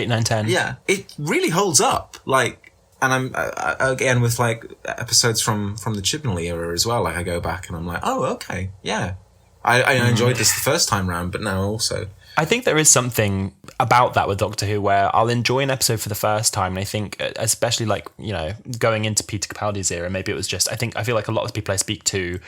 Speaker 3: 9,
Speaker 1: 10.
Speaker 3: Yeah, it really holds up. Like, and I'm again with like episodes from the Chibnall era as well. Like I go back and I'm like, oh, okay, yeah. I enjoyed this the first time round, but now also.
Speaker 1: I think there is something about that with Doctor Who where I'll enjoy an episode for the first time, and I think especially like, you know, going into Peter Capaldi's era, maybe it was just, I feel like a lot of people I speak to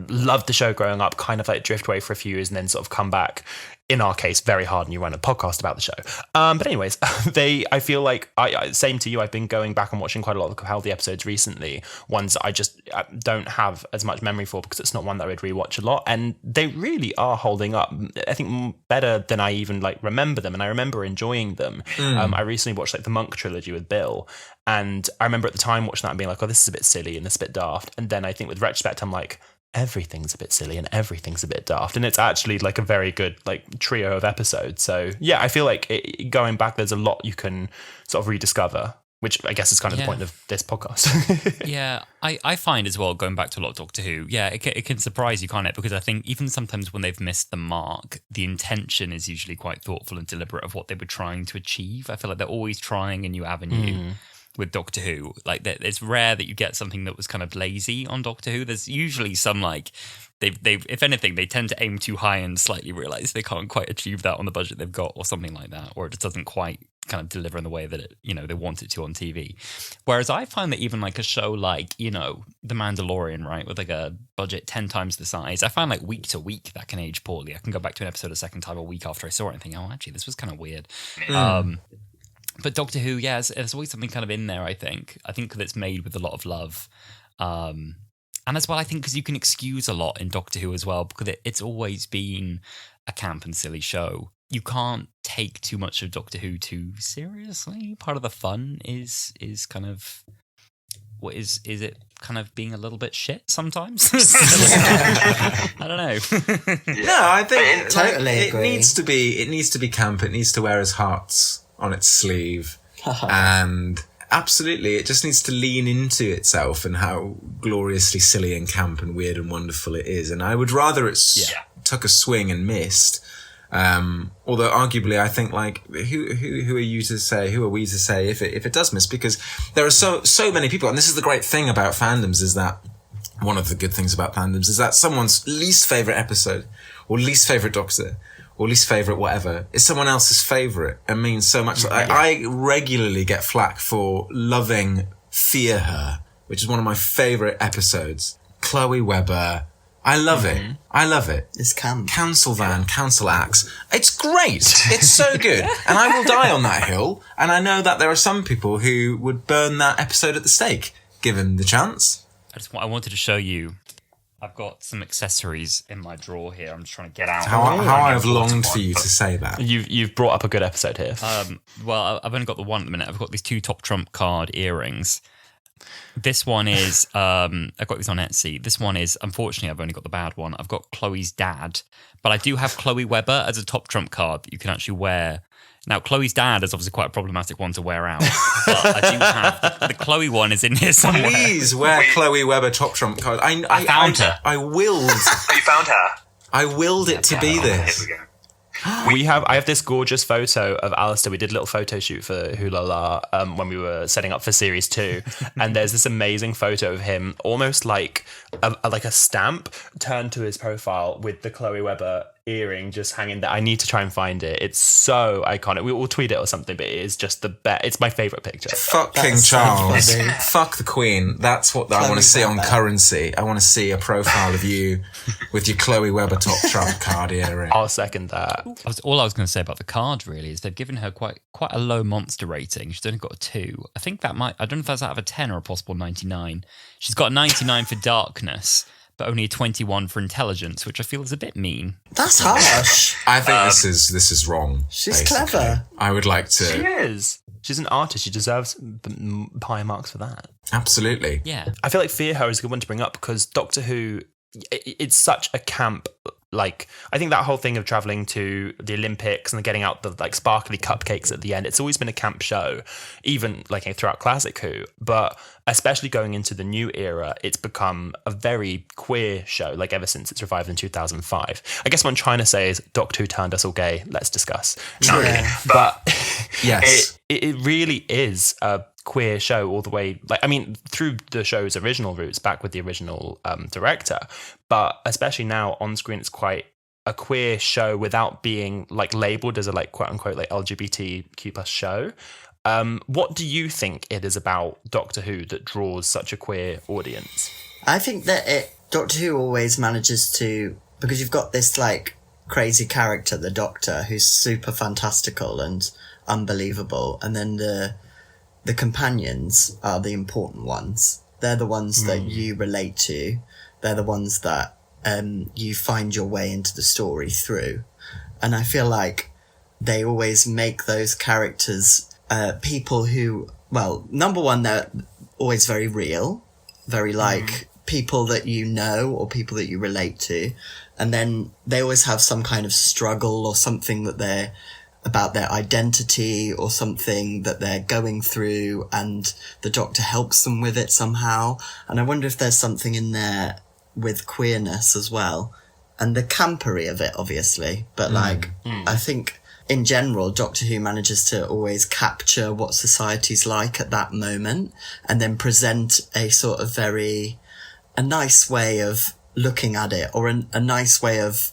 Speaker 1: loved the show growing up, kind of like drift away for a few years and then sort of come back. In our case, very hard, and you run a podcast about the show. But anyways, I feel like, same to you, I've been going back and watching quite a lot of the Capaldi episodes recently, ones that I just don't have as much memory for because it's not one that I would rewatch a lot, and they really are holding up, I think, better than I even like remember them, and I remember enjoying them. I recently watched like the Monk trilogy with Bill, and I remember at the time watching that and being like, oh, this is a bit silly and this is a bit daft, and then I think with retrospect, I'm like, everything's a bit silly and everything's a bit daft, and it's actually like a very good like trio of episodes. So yeah, I feel like going back, there's a lot you can sort of rediscover, which I guess is kind of the point of this podcast.
Speaker 2: Yeah, I find as well, going back to a lot of Doctor Who, it can surprise you, can't it? Because I think even sometimes when they've missed the mark, the intention is usually quite thoughtful and deliberate of what they were trying to achieve. I feel like they're always trying a new avenue. With Doctor Who, like it's rare that you get something that was kind of lazy on Doctor Who. There's usually some like they've if anything, they tend to aim too high and slightly realise they can't quite achieve that on the budget they've got, or something like that, or it just doesn't quite kind of deliver in the way that it, they want it to on TV. Whereas I find that even like a show like The Mandalorian, right, with like a budget 10 times the size, I find like week to week that can age poorly. I can go back to an episode a second time a week after I saw it and think, oh, actually, this was kind of weird. But Doctor Who, there's always something kind of in there, I think. I think that it's made with a lot of love. And as well, I think because you can excuse a lot in Doctor Who as well, because it's always been a camp and silly show. You can't take too much of Doctor Who too seriously. Part of the fun is kind of... What is it kind of being a little bit shit sometimes? I don't know.
Speaker 3: No, I think
Speaker 4: Totally
Speaker 3: it
Speaker 4: agree.
Speaker 3: needs to be camp. It needs to wear his hearts on its sleeve. And absolutely, it just needs to lean into itself and how gloriously silly and camp and weird and wonderful it is. And I would rather it took a swing and missed. Although arguably I think like who are you to say, who are we to say if it does miss, because there are so many people, and this is the great thing about fandoms, is that one of the good things about fandoms is that someone's least favourite episode or least favourite Doctor or least favourite whatever is someone else's favourite and means so much. I regularly get flack for loving Fear Her, which is one of my favourite episodes. Chloe Webber. I love it. I love it.
Speaker 4: It's camp.
Speaker 3: Council Van, Council Axe. It's great. It's so good. And I will die on that hill. And I know that there are some people who would burn that episode at the stake, given the chance.
Speaker 2: I wanted to show you. I've got some accessories in my drawer here. I'm just trying to get out.
Speaker 3: How I've longed for you to say that.
Speaker 1: You've brought up a good episode here.
Speaker 2: Well, I've only got the one at the minute. I've got these 2 top trump card earrings. This one is, I got these on Etsy. This one is, unfortunately, I've only got the bad one. I've got Chloe's dad, but I do have Chloe Webber as a top trump card that you can actually wear. Now, Chloe's dad is obviously quite a problematic one to wear out, but I do have the Chloe one is in here somewhere.
Speaker 3: Please wear Chloe Webber top trump card. I
Speaker 2: found her.
Speaker 3: I willed.
Speaker 6: You found her.
Speaker 3: I willed it to be this.
Speaker 6: Here we go.
Speaker 1: I have this gorgeous photo of Alasdair. We did a little photo shoot for Wholala when we were setting up for series 2, and there's this amazing photo of him almost like a stamp turned to his profile with the Chloe Webber earring just hanging there. I need to try and find it. It's so iconic. We will tweet it or something, but it is just the best. It's my favourite picture.
Speaker 3: Fuck King Charles. Fuck the Queen. That's what I want to see on currency. I want to see a profile of you with your Chloe Webber top trump card earring.
Speaker 1: I'll second that.
Speaker 2: All I was going to say about the card really is they've given her quite a low monster rating. She's only got a 2. I think that I don't know if that's out of a 10 or a possible 99. She's got a 99 for darkness, but only a 21 for intelligence, which I feel is a bit mean.
Speaker 4: That's harsh.
Speaker 3: I think this is wrong.
Speaker 4: She's
Speaker 3: basically.
Speaker 4: clever.
Speaker 3: I would like to.
Speaker 1: She is. She's an artist. She deserves high marks for that.
Speaker 3: Absolutely.
Speaker 2: Yeah.
Speaker 1: I feel like Fear Her is a good one to bring up because Doctor Who, it's such a camp. Like, I think that whole thing of traveling to the Olympics and getting out the like sparkly cupcakes at the end, it's always been a camp show, even like throughout classic Who, but especially going into the new era, it's become a very queer show, like ever since it's revived in 2005. I guess what I'm trying to say is Doctor Who turned us all gay. Let's discuss.
Speaker 6: No,
Speaker 1: But
Speaker 3: Yes.
Speaker 1: it really is a queer show all the way, like, I mean, through the show's original roots back with the original director, but especially now on screen it's quite a queer show without being like labeled as a like quote unquote like LGBTQ plus show. What do you think it is about Doctor Who that draws such a queer audience?
Speaker 4: I think that Doctor Who always manages to, because you've got this like crazy character, the Doctor, who's super fantastical and unbelievable, and then the companions are the important ones. They're the ones that you relate to. They're the ones that you find your way into the story through. And I feel like they always make those characters people who, well, number one, they're always very real, very like people that you know or people that you relate to. And then they always have some kind of struggle or something that they're about their identity or something that they're going through, and the Doctor helps them with it somehow. And I wonder if there's something in there with queerness as well, and the campery of it, obviously. But I think in general, Doctor Who manages to always capture what society's like at that moment and then present a sort of a nice way of looking at it, or a nice way of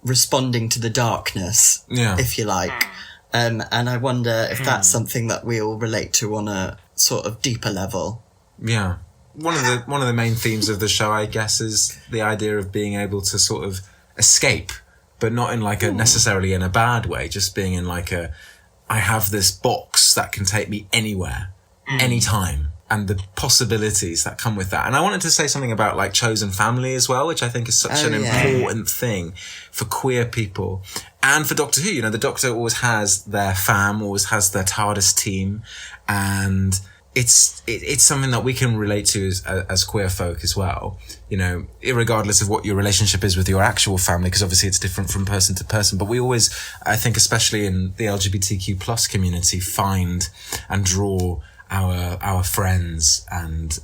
Speaker 4: responding to the darkness, if you like. And I wonder if that's something that we all relate to on a sort of deeper level.
Speaker 3: Yeah. One of the main themes of the show, I guess, is the idea of being able to sort of escape, but not in like necessarily in a bad way, just being in like I have this box that can take me anywhere, anytime, and the possibilities that come with that. And I wanted to say something about like chosen family as well, which I think is such an important thing for queer people and for Doctor Who. You know, the Doctor always has their fam, always has their TARDIS team, and it's something that we can relate to as queer folk as well, you know, regardless of what your relationship is with your actual family, because obviously it's different from person to person. But we always, I think, especially in the LGBTQ plus community, find and draw our friends and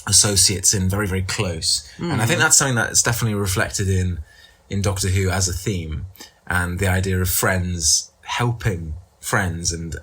Speaker 3: associates in very, very close. And I think that's something that's definitely reflected in Doctor Who as a theme, and the idea of friends helping friends and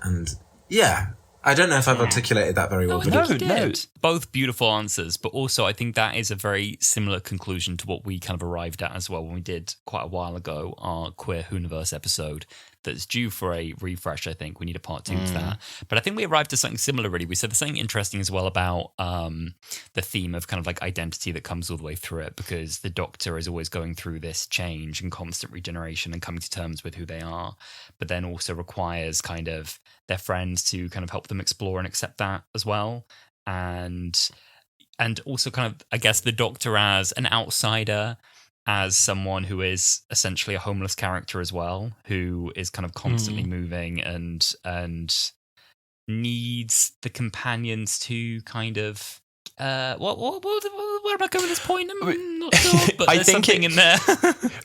Speaker 3: yeah. I don't know if I've articulated that very well.
Speaker 2: No. Both beautiful answers, but also I think that is a very similar conclusion to what we kind of arrived at as well when we did quite a while ago our Queer Whoniverse episode that's due for a refresh. I think we need a part 2 to that. But I think we arrived at something similar, really. We said there's something interesting as well about the theme of kind of like identity that comes all the way through it, because the Doctor is always going through this change and constant regeneration and coming to terms with who they are, but then also requires kind of their friends to kind of help them explore and accept that as well. And also kind of, I guess, the Doctor as an outsider, as someone who is essentially a homeless character as well, who is kind of constantly moving and needs the companions to kind of where am I going with this point? I'm not sure, but there's something in there.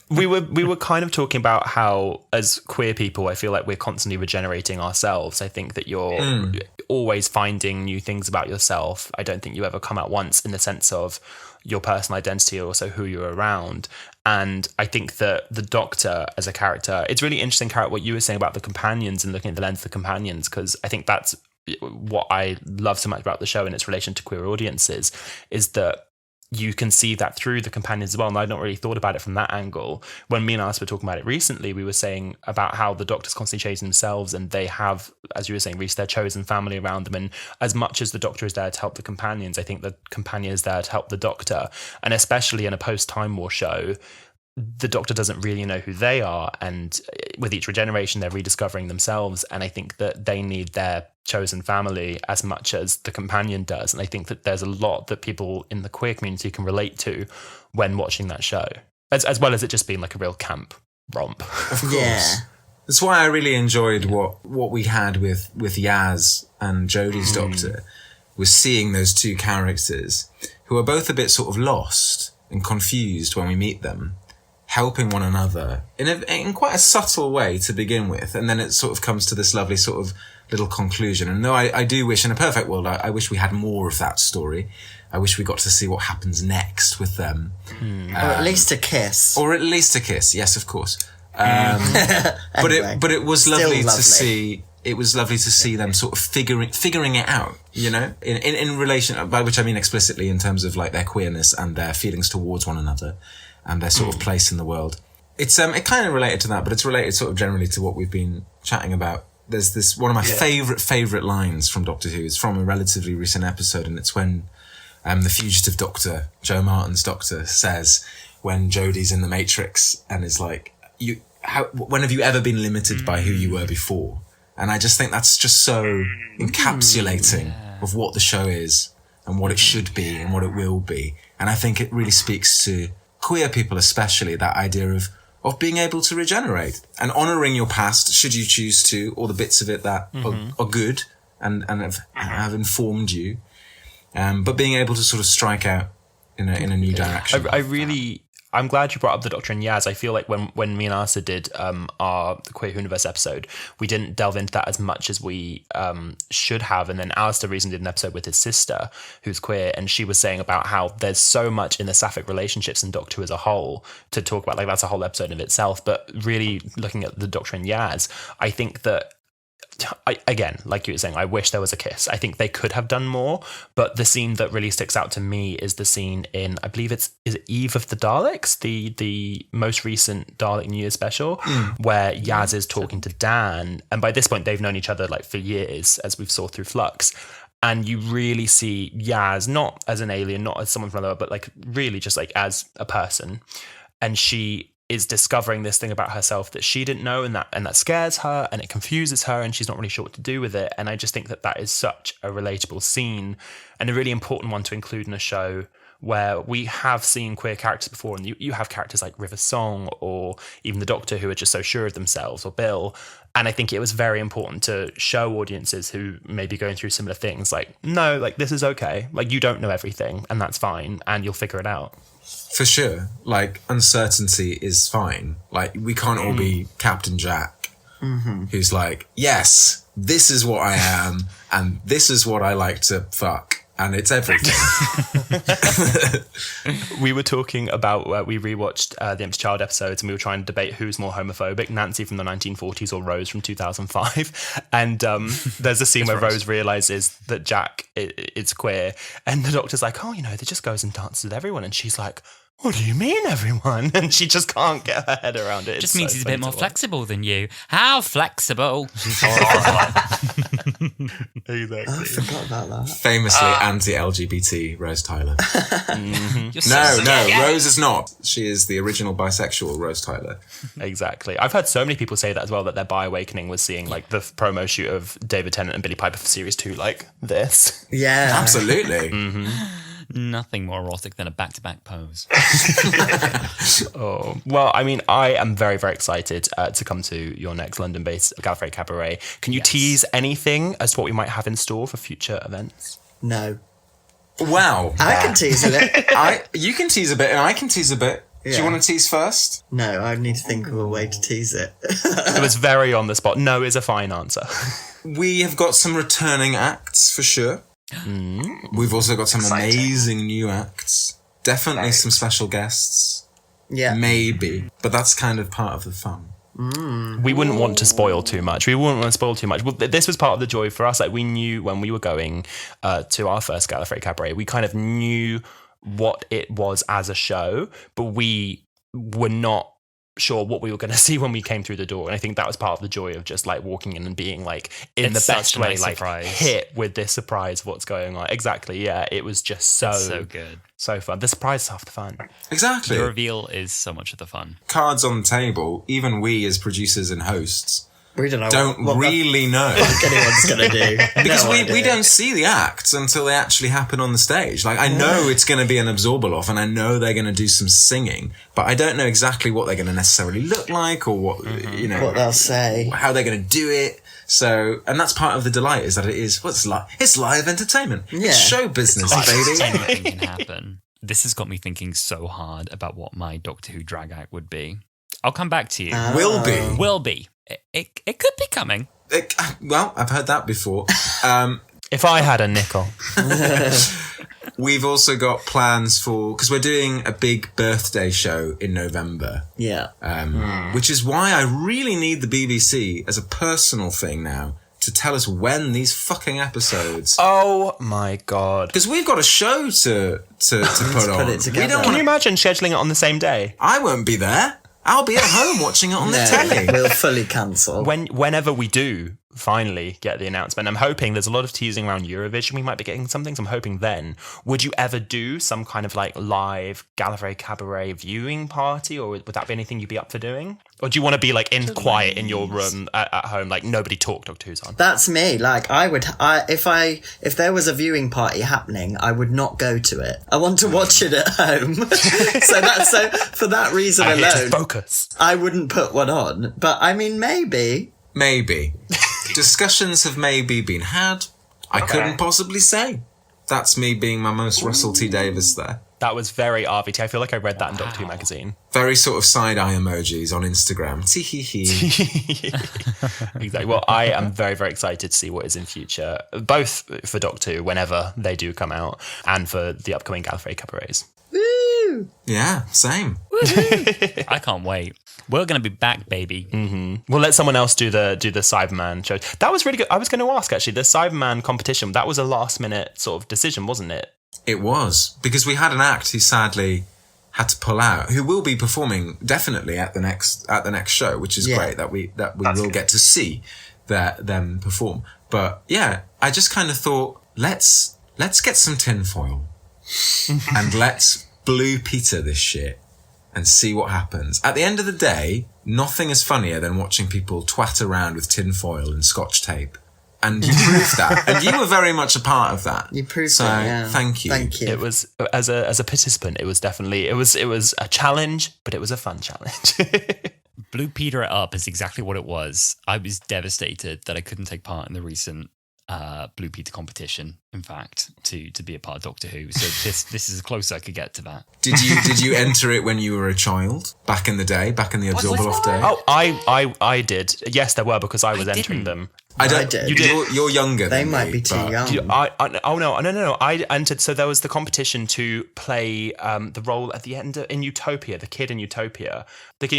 Speaker 1: we were kind of talking about how, as queer people, I feel like we're constantly regenerating ourselves. I think that you're always finding new things about yourself. I don't think you ever come out once in the sense of your personal identity or also who you're around. And I think that the Doctor as a character, it's really interesting, Carrot, what you were saying about the companions and looking at the lens of the companions, because I think that's what I love so much about the show and its relation to queer audiences, is that you can see that through the companions as well. And I'd not really thought about it from that angle. When me and Alice were talking about it recently, we were saying about how the Doctor's constantly chasing themselves, and they have, as you were saying, reached their chosen family around them. And as much as the Doctor is there to help the companions, I think the companion is there to help the Doctor. And especially in a post-Time War show, the Doctor doesn't really know who they are, and with each regeneration they're rediscovering themselves, and I think that they need their chosen family as much as the companion does. And I think that there's a lot that people in the queer community can relate to when watching that show, as well as it just being like a real camp romp.
Speaker 3: Of course. That's why I really enjoyed what we had with Yaz and Jodie's Doctor, was seeing those two characters who are both a bit sort of lost and confused when we meet them, helping one another in quite a subtle way to begin with. And then it sort of comes to this lovely sort of little conclusion. And no, I do wish, in a perfect world, I wish we had more of that story. I wish we got to see what happens next with them.
Speaker 4: Or at least a kiss.
Speaker 3: Yes, of course. Anyway, but it was lovely to see. It was lovely to see them sort of figuring it out, you know, in relation, by which I mean explicitly in terms of like their queerness and their feelings towards one another and their sort of place in the world. It's it kind of related to that, but it's related sort of generally to what we've been chatting about. There's this one of my favourite lines from Doctor Who. It's from a relatively recent episode, and it's when the fugitive Doctor, Joe Martin's Doctor, says when Jodie's in the Matrix and is like, when have you ever been limited by who you were before? And I just think that's just so encapsulating of what the show is and what it should be and what it will be. And I think it really speaks to queer people, especially, that idea of being able to regenerate and honouring your past, should you choose to, or the bits of it that are good and have informed you. But being able to sort of strike out in a new direction.
Speaker 1: I'm glad you brought up the Doctor and Yaz. I feel like when me and Arthur did our Queer Universe episode, we didn't delve into that as much as we should have. And then Alistair recently did an episode with his sister, who's queer, and she was saying about how there's so much in the sapphic relationships in Doctor Who as a whole to talk about. Like, that's a whole episode in itself. But really looking at the Doctor and Yaz, I think that, again, like you were saying, I wish there was a kiss. I think they could have done more, but the scene that really sticks out to me is the scene in, I believe is it Eve of the Daleks, the most recent Dalek New Year special, where Yaz is talking to Dan, and by this point they've known each other like for years, as we've saw through Flux. And you really see Yaz not as an alien, not as someone from another, but like really just like as a person, and she is discovering this thing about herself that she didn't know, and that scares her and it confuses her, and she's not really sure what to do with it. And I just think that is such a relatable scene and a really important one to include in a show where we have seen queer characters before, and you have characters like River Song or even the Doctor who are just so sure of themselves, or Bill. And I think it was very important to show audiences who may be going through similar things, like, no, like, this is okay. Like, you don't know everything, and that's fine, and you'll figure it out.
Speaker 3: For sure. Like, uncertainty is fine. Like, we can't all be Captain Jack, who's like, yes, this is what I am, and this is what I like to fuck, and it's everything.
Speaker 1: We were talking about, we rewatched the Empty Child episodes, and we were trying to debate who's more homophobic, Nancy from the 1940s or Rose from 2005. And there's a scene where Rose realises that Jack is queer, and the Doctor's like, oh, they just goes and dances with everyone. And she's like, what do you mean, everyone? And she just can't get her head around it.
Speaker 2: Just means he's a bit more flexible than you. How flexible?
Speaker 1: Exactly.
Speaker 4: I forgot about that.
Speaker 3: Famously anti-LGBT Rose Tyler.
Speaker 2: No,
Speaker 3: Rose is not. She is the original bisexual Rose Tyler.
Speaker 1: Exactly. I've heard so many people say that as well, that their bi-awakening was seeing like the promo shoot of David Tennant and Billie Piper for Series 2 like this.
Speaker 4: Yeah.
Speaker 3: Absolutely.
Speaker 2: Nothing more erotic than a back-to-back pose.
Speaker 1: Oh, well, I mean, I am very, very excited to come to your next London-based Gallifrey Cabaret. Can you tease anything as to what we might have in store for future events?
Speaker 4: No.
Speaker 3: Wow.
Speaker 4: I can tease a bit.
Speaker 3: You can tease a bit and I can tease a bit. Yeah. Do you want to tease first?
Speaker 4: No, I need to think of a way to tease it.
Speaker 1: It was very on the spot. No is a fine answer.
Speaker 3: We have got some returning acts for sure. We've also got some amazing new acts. Definitely some special guests.
Speaker 4: Yeah.
Speaker 3: Maybe. But that's kind of part of the fun.
Speaker 1: We wouldn't want to spoil too much. Well, this was part of the joy for us. Like, we knew when we were going to our first Gallifrey Cabaret, we kind of knew what it was as a show, but we were not sure what we were going to see when we came through the door. And I think that was part of the joy of just like walking in and being like, in the best way, like hit with this surprise of what's going on. Exactly. Yeah. It was just so
Speaker 2: good.
Speaker 1: So fun. The surprise is half the fun.
Speaker 3: Exactly.
Speaker 2: The reveal is so much of the fun.
Speaker 3: Cards on the table, even we as producers and hosts
Speaker 4: we don't
Speaker 3: really know
Speaker 4: what anyone's going to do.
Speaker 3: Because we don't see the acts until they actually happen on the stage. Like, I know it's going to be an absorbal off and I know they're going to do some singing, but I don't know exactly what they're going to necessarily look like or what,
Speaker 4: what they'll say,
Speaker 3: how they're going to do it. So, and that's part of the delight, is that it's live entertainment. Yeah. It's show business, baby.
Speaker 2: Anything can happen. This has got me thinking so hard about what my Doctor Who drag act would be. I'll come back to you. Will be. It could be coming.
Speaker 3: Well, I've heard that before.
Speaker 1: If I had a nickel.
Speaker 3: We've also got plans for, because we're doing a big birthday show in November.
Speaker 4: Yeah.
Speaker 3: Which is why I really need the BBC as a personal thing now to tell us when these fucking episodes.
Speaker 1: Oh my God.
Speaker 3: Because we've got a show to put on.
Speaker 4: Put it together.
Speaker 1: Can you imagine scheduling it on the same day?
Speaker 3: I won't be there. I'll be at home watching it on the telly.
Speaker 4: We'll fully cancel.
Speaker 1: Whenever we do finally get the announcement, I'm hoping there's a lot of teasing around Eurovision. We might be getting some things. I'm hoping then. Would you ever do some kind of like live Gallifrey Cabaret viewing party, or would that be anything you'd be up for doing? Or do you want to be like quiet in your room at home, like nobody talk Doctor Who's on?
Speaker 4: That's me. Like if there was a viewing party happening, I would not go to it. I want to watch it at home. so for that reason alone,
Speaker 1: focus.
Speaker 4: I wouldn't put one on. But I mean, maybe.
Speaker 3: Discussions have maybe been had. I couldn't possibly say. That's me being my most Russell T Davies there.
Speaker 1: That was very RVT. I feel like I read that in Doctor Who magazine.
Speaker 3: Very sort of side-eye emojis on Instagram. Tee-hee-hee.
Speaker 1: Exactly. Well, I am very, very excited to see what is in future, both for Doctor Who, whenever they do come out, and for the upcoming Gallifrey Cabarets.
Speaker 4: Woo!
Speaker 3: Yeah, same.
Speaker 2: I can't wait. We're going to be back, baby.
Speaker 1: We'll let someone else do the Cyberman show. That was really good. I was going to ask, actually, the Cyberman competition, that was a last-minute sort of decision, wasn't it?
Speaker 3: It was, because we had an act who sadly had to pull out, who will be performing definitely at the next show, which is great that we will get to see them perform. But yeah, I just kind of thought, let's get some tinfoil and let's Blue Peter this shit and see what happens. At the end of the day, nothing is funnier than watching people twat around with tinfoil and scotch tape. And you proved that. And you were very much a part of that.
Speaker 4: You proved
Speaker 3: so,
Speaker 4: it, yeah.
Speaker 3: Thank you.
Speaker 4: Thank you.
Speaker 1: It was, as a participant, it was definitely, it was a challenge, but it was a fun challenge.
Speaker 2: Blue Peter it up is exactly what it was. I was devastated that I couldn't take part in the recent Blue Peter competition, in fact, to be a part of Doctor Who. So this is as close as I could get to that.
Speaker 3: Did you enter it when you were a child, back in the day, back in the Absorbaloff day?
Speaker 1: Oh, I did. Yes, there were, because I was entering them.
Speaker 3: I
Speaker 4: I did.
Speaker 3: You're younger
Speaker 4: They
Speaker 3: than
Speaker 4: might
Speaker 3: me,
Speaker 4: be too
Speaker 3: but-
Speaker 4: young.
Speaker 1: No. I entered. So there was the competition to play the role at the end in Utopia, the kid in Utopia.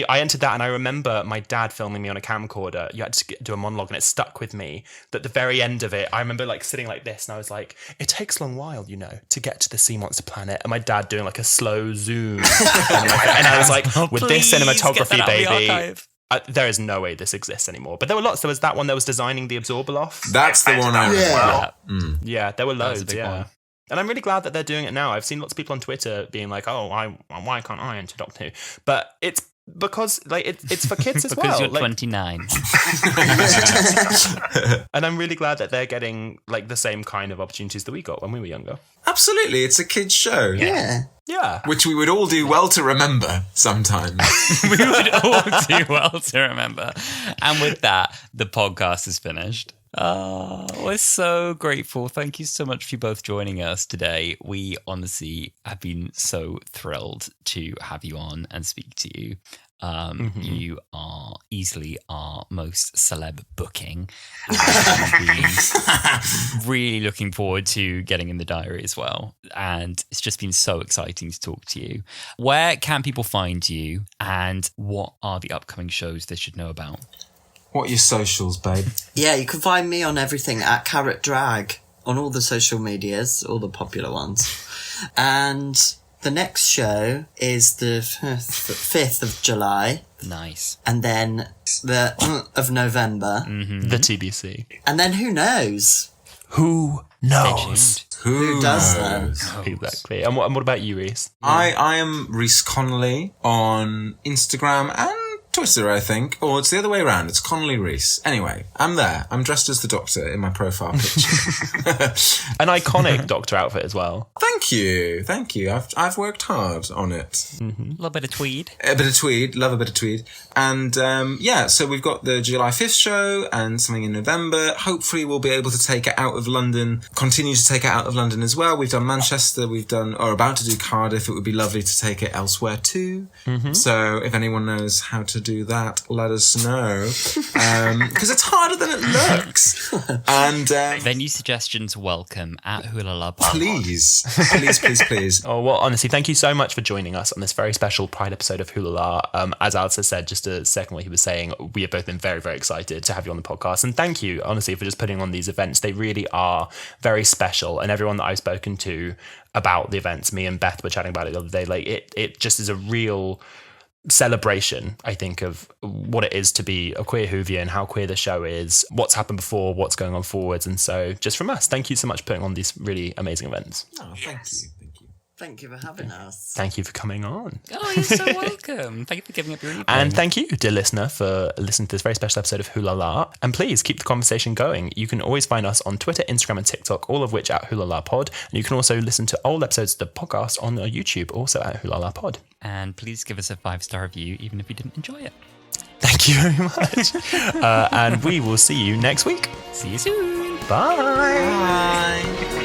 Speaker 1: I entered that, and I remember my dad filming me on a camcorder. You had to do a monologue, and it stuck with me. That at the very end of it, I remember like sitting like this, and I was like, "It takes a long while, to get to the sea monster planet." And my dad doing like a slow zoom, and I was like, "With this cinematography, baby." There is no way this exists anymore. But there were lots. There was that one that was designing the Absorbaloff.
Speaker 3: That's the one I remember.
Speaker 4: Yeah.
Speaker 1: Yeah, there were loads.
Speaker 2: a big
Speaker 1: Yeah.
Speaker 2: one.
Speaker 1: And I'm really glad that they're doing it now. I've seen lots of people on Twitter being like, "Oh, why can't I enter Doctor Who?" But it's because it's for kids as
Speaker 2: Because
Speaker 1: well.
Speaker 2: you're 29.
Speaker 1: And I'm really glad that they're getting like the same kind of opportunities that we got when we were younger.
Speaker 3: Absolutely, it's a kids' show.
Speaker 4: Yeah.
Speaker 1: Yeah.
Speaker 3: Which we would all do well to remember sometimes.
Speaker 2: We would all do well to remember. And with that, the podcast is finished. We're so grateful. Thank you so much for you both joining us today. We honestly have been so thrilled to have you on and speak to you. You are easily our most celeb booking. Really looking forward to getting in the diary as well. And it's just been so exciting to talk to you. Where can people find you, and what are the upcoming shows they should know about?
Speaker 3: What are your socials, babe?
Speaker 4: Yeah, you can find me on everything at Carrot Drag on all the social medias, all the popular ones. And the next show is the 5th of July.
Speaker 2: Nice.
Speaker 4: And then the of November.
Speaker 1: The TBC.
Speaker 4: And then who knows?
Speaker 1: Who
Speaker 2: Stay
Speaker 1: knows?
Speaker 2: tuned.
Speaker 3: Who
Speaker 4: does
Speaker 3: knows?
Speaker 1: Exactly. And what about you, Reece?
Speaker 3: I am Reece Connolly on Instagram and Twitter, I think. Or it's the other way around. It's Connolly Reece. Anyway, I'm there. I'm dressed as the Doctor in my profile picture.
Speaker 1: An iconic Doctor outfit as well.
Speaker 3: Thank you. I've worked hard on it.
Speaker 2: A little bit of tweed.
Speaker 3: A bit of tweed. Love a bit of tweed. And so we've got the July 5th show and something in November. Hopefully we'll be able to take it out of London, continue to take it out of London as well. We've done Manchester, or about to do Cardiff. It would be lovely to take it elsewhere too. So if anyone knows how to do that, let us know. Because it's harder than it looks. And
Speaker 2: Venue suggestions welcome at Wholala Pod.
Speaker 3: please.
Speaker 1: Oh, well, honestly, thank you so much for joining us on this very special Pride episode of Wholala. As Alistair said, just to second what he was saying, we have both been very, very excited to have you on the podcast. And thank you, honestly, for just putting on these events. They really are very special. And everyone that I've spoken to about the events, me and Beth were chatting about it the other day, like it just is a real celebration, I think, of what it is to be a queer Whovian, how queer the show is, what's happened before, what's going on forwards. And so just from us, thank you so much for putting on these really amazing events.
Speaker 3: Oh, thank you.
Speaker 4: Thank you for having us.
Speaker 1: Thank you for coming on.
Speaker 2: Oh, you're so welcome. Thank you for giving up your evening.
Speaker 1: And thank you, dear listener, for listening to this very special episode of Wholala. And please keep the conversation going. You can always find us on Twitter, Instagram, and TikTok, all of which at Wholala Pod. And you can also listen to old episodes of the podcast on YouTube, also at Wholala Pod.
Speaker 2: And please give us a 5-star review, even if you didn't enjoy it.
Speaker 1: Thank you very much. And we will see you next week.
Speaker 2: See you soon.
Speaker 1: Bye.
Speaker 3: Bye.